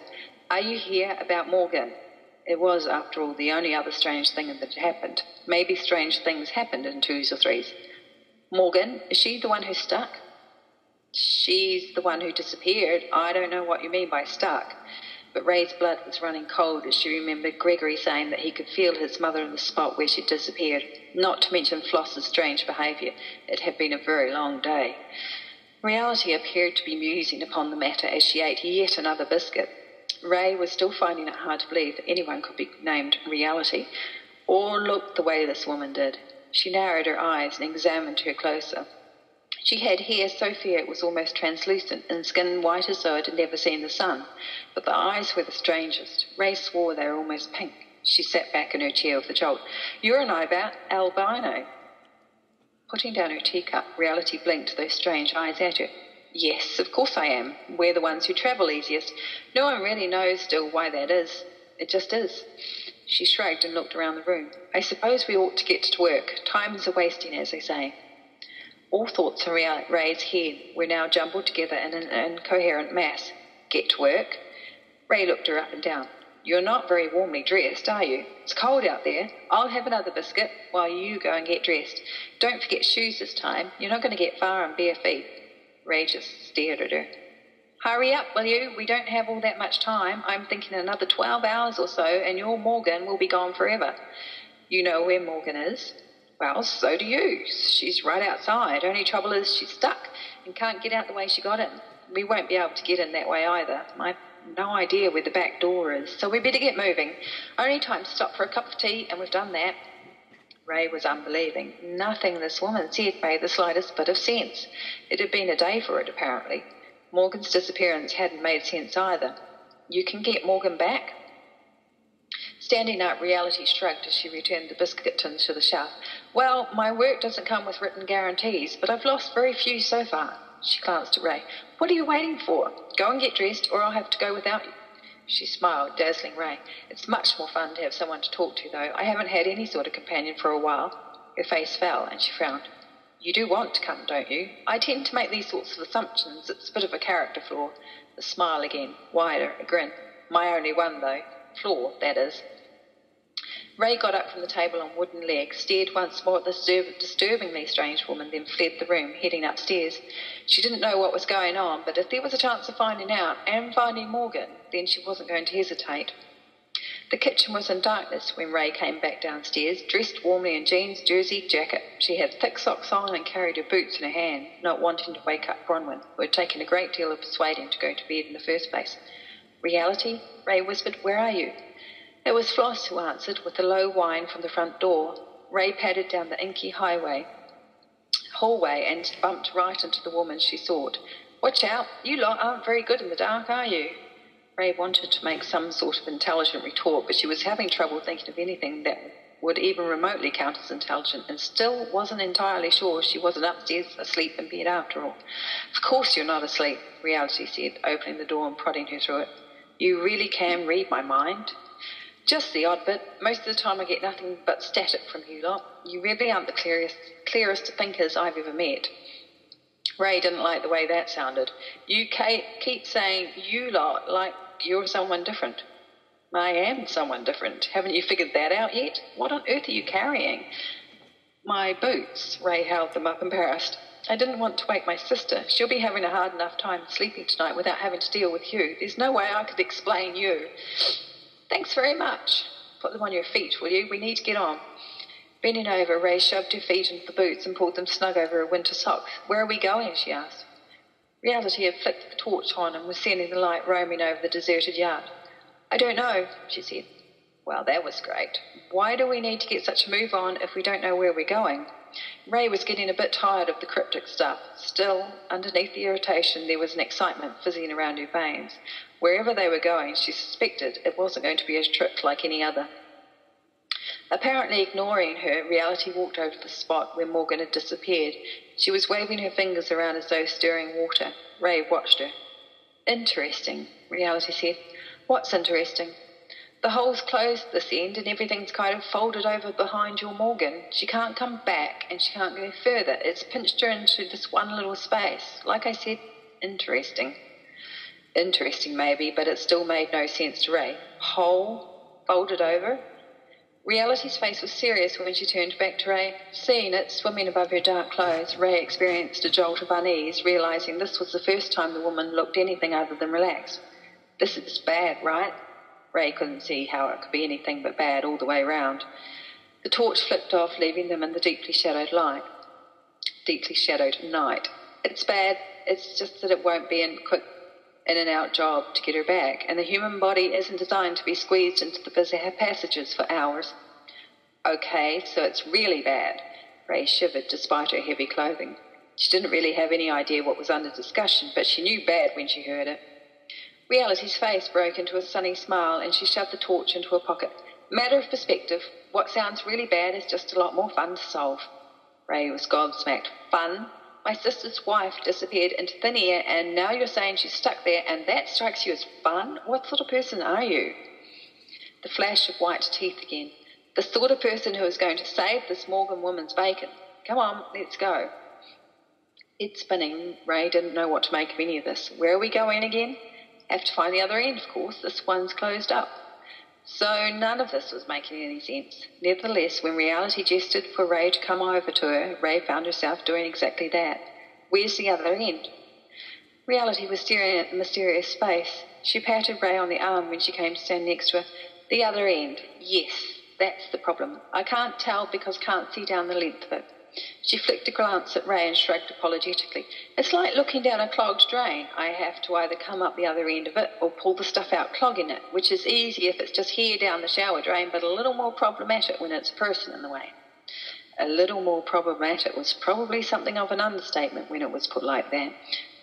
Are you here about Morgan? It was, after all, the only other strange thing that had happened. Maybe strange things happened in 2s or 3s. Morgan, is she the one who's stuck? She's the one who disappeared. I don't know what you mean by stuck. But Ray's blood was running cold as she remembered Gregory saying that he could feel his mother in the spot where she'd disappeared, not to mention Floss's strange behaviour. It had been a very long day. Reality appeared to be musing upon the matter as she ate yet another biscuit. Ray was still finding it hard to believe that anyone could be named Reality, or look the way this woman did. She narrowed her eyes and examined her closer. She had hair so fair it was almost translucent, and skin white as though it had never seen the sun. But the eyes were the strangest. Ray swore they were almost pink. She sat back in her chair with a jolt. You're an albino. Putting down her teacup, Reality blinked those strange eyes at her. Yes, of course I am. We're the ones who travel easiest. No one really knows still why that is. It just is. She shrugged and looked around the room. I suppose we ought to get to work. Time's a-wasting, as they say. All thoughts in Ray's head were now jumbled together in an incoherent mass. Get to work? Ray looked her up and down. You're not very warmly dressed, are you? It's cold out there. I'll have another biscuit while you go and get dressed. Don't forget shoes this time. You're not going to get far on bare feet. Ray just stared at her. Hurry up, will you? We don't have all that much time. I'm thinking another 12 hours or so, and your Morgan will be gone forever. You know where Morgan is? Well, so do you. She's right outside. Only trouble is she's stuck and can't get out the way she got in. We won't be able to get in that way either. I've no idea where the back door is, so we better get moving. Only time to stop for a cup of tea, and we've done that. Ray was unbelieving. Nothing this woman said made the slightest bit of sense. It had been a day for it, apparently. Morgan's disappearance hadn't made sense either. You can get Morgan back? Standing up, Reality shrugged as she returned the biscuit tins to the shelf. Well, my work doesn't come with written guarantees, but I've lost very few so far. She glanced at Ray. What are you waiting for? Go and get dressed, or I'll have to go without you. She smiled, dazzling Ray. It's much more fun to have someone to talk to, though. I haven't had any sort of companion for a while. Her face fell, and she frowned. You do want to come, don't you? I tend to make these sorts of assumptions. It's a bit of a character flaw. The smile again, wider, a grin. My only one, though. Flaw, that is. Ray got up from the table on wooden legs, stared once more at this disturbingly strange woman, then fled the room, heading upstairs. She didn't know what was going on, but if there was a chance of finding out, and finding Morgan, then she wasn't going to hesitate. The kitchen was in darkness when Ray came back downstairs, dressed warmly in jeans, jersey, jacket. She had thick socks on and carried her boots in her hand, not wanting to wake up Bronwyn, who had taken a great deal of persuading to go to bed in the first place. Reality? Ray whispered, where are you? It was Floss who answered, with a low whine from the front door. Ray padded down the inky hallway and bumped right into the woman she sought. Watch out, you lot aren't very good in the dark, are you? Ray wanted to make some sort of intelligent retort, but she was having trouble thinking of anything that would even remotely count as intelligent, and still wasn't entirely sure she wasn't upstairs asleep in bed after all. Of course you're not asleep, Reality said, opening the door and prodding her through it. You really can read my mind. Just the odd bit. Most of the time I get nothing but static from you lot. You really aren't the clearest thinkers I've ever met. Ray didn't like the way that sounded. You keep saying you lot like you're someone different. I am someone different. Haven't you figured that out yet? What on earth are you carrying? My boots. Ray held them up, embarrassed. I didn't want to wake my sister. She'll be having a hard enough time sleeping tonight without having to deal with you. There's no way I could explain you. Thanks very much. Put them on your feet, will you? We need to get on. Bending over, Ray shoved her feet into the boots and pulled them snug over her winter socks. Where are we going? She asked. Reality had flicked the torch on and was sending the light roaming over the deserted yard. I don't know, she said. Well, that was great. Why do we need to get such a move on if we don't know where we're going? Ray was getting a bit tired of the cryptic stuff. Still, underneath the irritation, there was an excitement fizzing around her veins. Wherever they were going, she suspected it wasn't going to be a trip like any other. Apparently ignoring her, Reality walked over to the spot where Morgan had disappeared. She was waving her fingers around as though stirring water. Ray watched her. Interesting, Reality said. What's interesting? The hole's closed this end and everything's kind of folded over behind your Morgan. She can't come back and she can't go further. It's pinched her into this one little space. Like I said, interesting. Interesting maybe, but it still made no sense to Ray. Hole? Folded over? Reality's face was serious when she turned back to Ray. Seeing it swimming above her dark clothes, Ray experienced a jolt of unease, realising this was the first time the woman looked anything other than relaxed. This is bad, right? Ray couldn't see how it could be anything but bad all the way round. The torch flicked off, leaving them in the deeply shadowed night. It's bad. It's just that it won't be a quick in-and-out job to get her back, and the human body isn't designed to be squeezed into the busy passages for hours. Okay, so it's really bad. Ray shivered despite her heavy clothing. She didn't really have any idea what was under discussion, but she knew bad when she heard it. Reality's face broke into a sunny smile, and she shoved the torch into her pocket. Matter of perspective, what sounds really bad is just a lot more fun to solve. Ray was gobsmacked. Fun? My sister's wife disappeared into thin air, and now you're saying she's stuck there, and that strikes you as fun? What sort of person are you? The flash of white teeth again. The sort of person who is going to save this Morgan woman's bacon. Come on, let's go. Head spinning, Ray didn't know what to make of any of this. Where are we going again? Have to find the other end, of course. This one's closed up. So none of this was making any sense. Nevertheless, when reality gestured for Ray to come over to her, Ray found herself doing exactly that. Where's the other end? Reality was staring at the mysterious face. She patted Ray on the arm when she came to stand next to her. The other end. Yes, that's the problem. I can't tell because can't see down the length of it. She flicked a glance at Ray and shrugged apologetically. It's like looking down a clogged drain. I have to either come up the other end of it or pull the stuff out clogging it, which is easy if it's just here down the shower drain, but a little more problematic when it's a person in the way. A little more problematic was probably something of an understatement when it was put like that.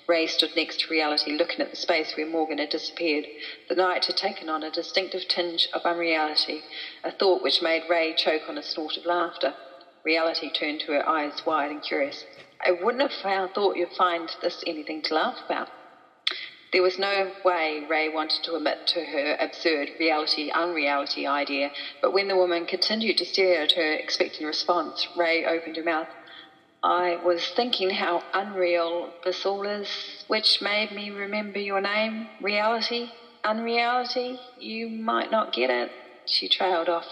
Ray stood next to reality, looking at the space where Morgan had disappeared. The night had taken on a distinctive tinge of unreality, a thought which made Ray choke on a snort of laughter. Reality turned to her eyes wide and curious. I wouldn't have thought you'd find this anything to laugh about. There was no way Ray wanted to admit to her absurd unreality idea, but when the woman continued to stare at her, expecting a response, Ray opened her mouth. I was thinking how unreal this all is, which made me remember your name. Reality? Unreality? You might not get it. She trailed off.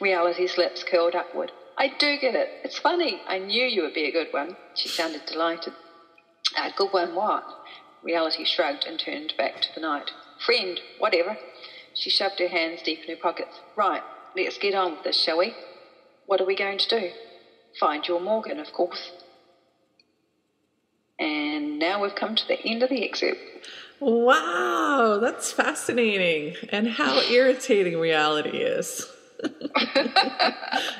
Reality's lips curled upward. I do get it. It's funny. I knew you would be a good one. She sounded delighted. A good one what? Reality shrugged and turned back to the night. Friend, whatever. She shoved her hands deep in her pockets. Right, let's get on with this, shall we? What are we going to do? Find your Morgan, of course. And now we've come to the end of the excerpt.
Wow, that's fascinating. And how irritating reality is.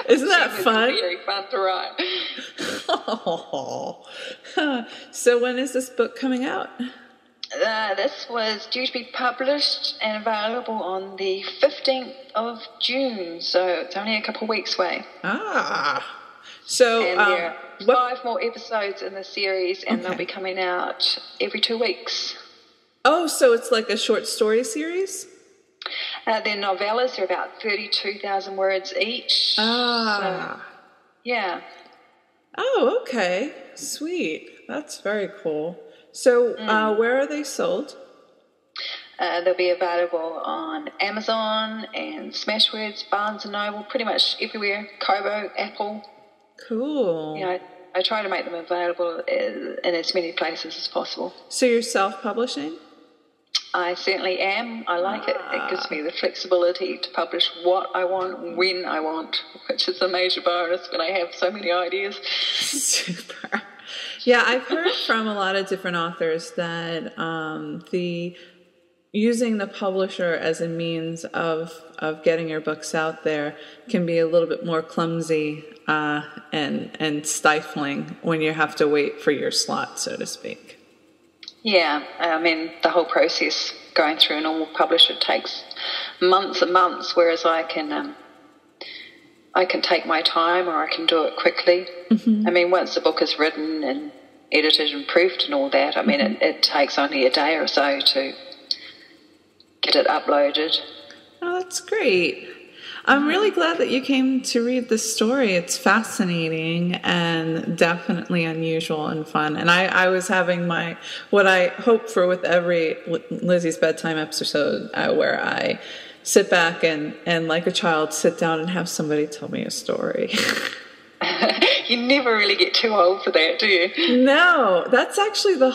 Isn't that fun?
Very fun to write.
Oh. So when is this book coming out?
This was due to be published and available on the 15th of June, so it's only a couple of weeks away.
So
and there are 5 more episodes in the series, and they'll be coming out every 2 weeks.
Oh, so it's like a short story series?
They're novellas. They're about 32,000 words each. So, yeah.
Oh, okay. Sweet. That's very cool. So where are they sold?
They'll be available on Amazon and Smashwords, Barnes & Noble, pretty much everywhere. Kobo, Apple.
Cool.
You know, I try to make them available in as many places as possible.
So you're self-publishing?
I certainly am. I like it. It gives me the flexibility to publish what I want, when I want, which is a major bonus when I have so many ideas.
Super. Yeah, I've heard from a lot of different authors that using the publisher as a means of getting your books out there can be a little bit more clumsy and stifling when you have to wait for your slot, so to speak. Yeah,
I mean, the whole process going through a normal publisher takes months and months, whereas I can take my time, or I can do it quickly. Mm-hmm. I mean, once the book is written and edited and proofed and all that, I mean, it takes only a day or so to get it uploaded.
Oh, that's great. I'm really glad that you came to read this story. It's fascinating and definitely unusual and fun. And I was having what I hope for with every Lizzie's Bedtime episode, where I sit back and like a child, sit down and have somebody tell me a story.
You never really get too old for that, do you?
No, that's actually the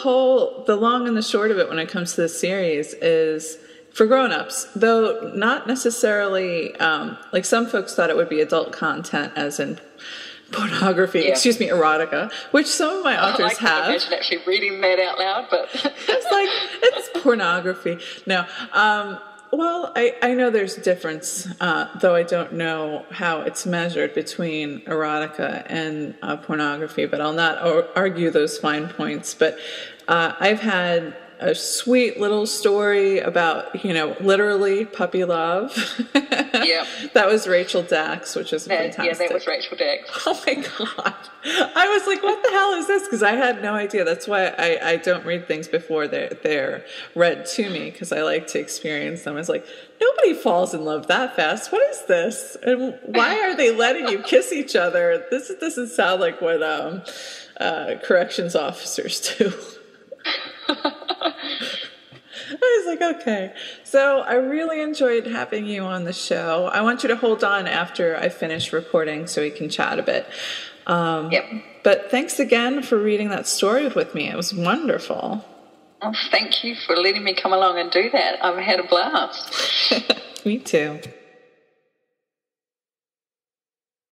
long and the short of it when it comes to this series is for grown-ups, though not necessarily, like some folks thought it would be adult content, as in pornography, erotica, which some of my authors have.
I can't imagine actually reading that out loud, but...
it's pornography. No, well, I know there's a difference, though I don't know how it's measured between erotica and pornography, but I'll not argue those fine points. But I've had a sweet little story about, literally puppy love.
Yep.
That was Rachel Dax, which is fantastic.
Yeah, that was Rachel Dax.
Oh my God. I was like, what the hell is this? Because I had no idea. That's why I don't read things before they're read to me, because I like to experience them. I was like, nobody falls in love that fast. What is this? And why are they letting you kiss each other? This doesn't sound like what corrections officers do. I was like, okay. So I really enjoyed having you on the show. I want you to hold on after I finish recording so we can chat a bit.
Yep.
But thanks again for reading that story with me. It was wonderful.
Oh, thank you for letting me come along and do that. I've had a blast.
Me too.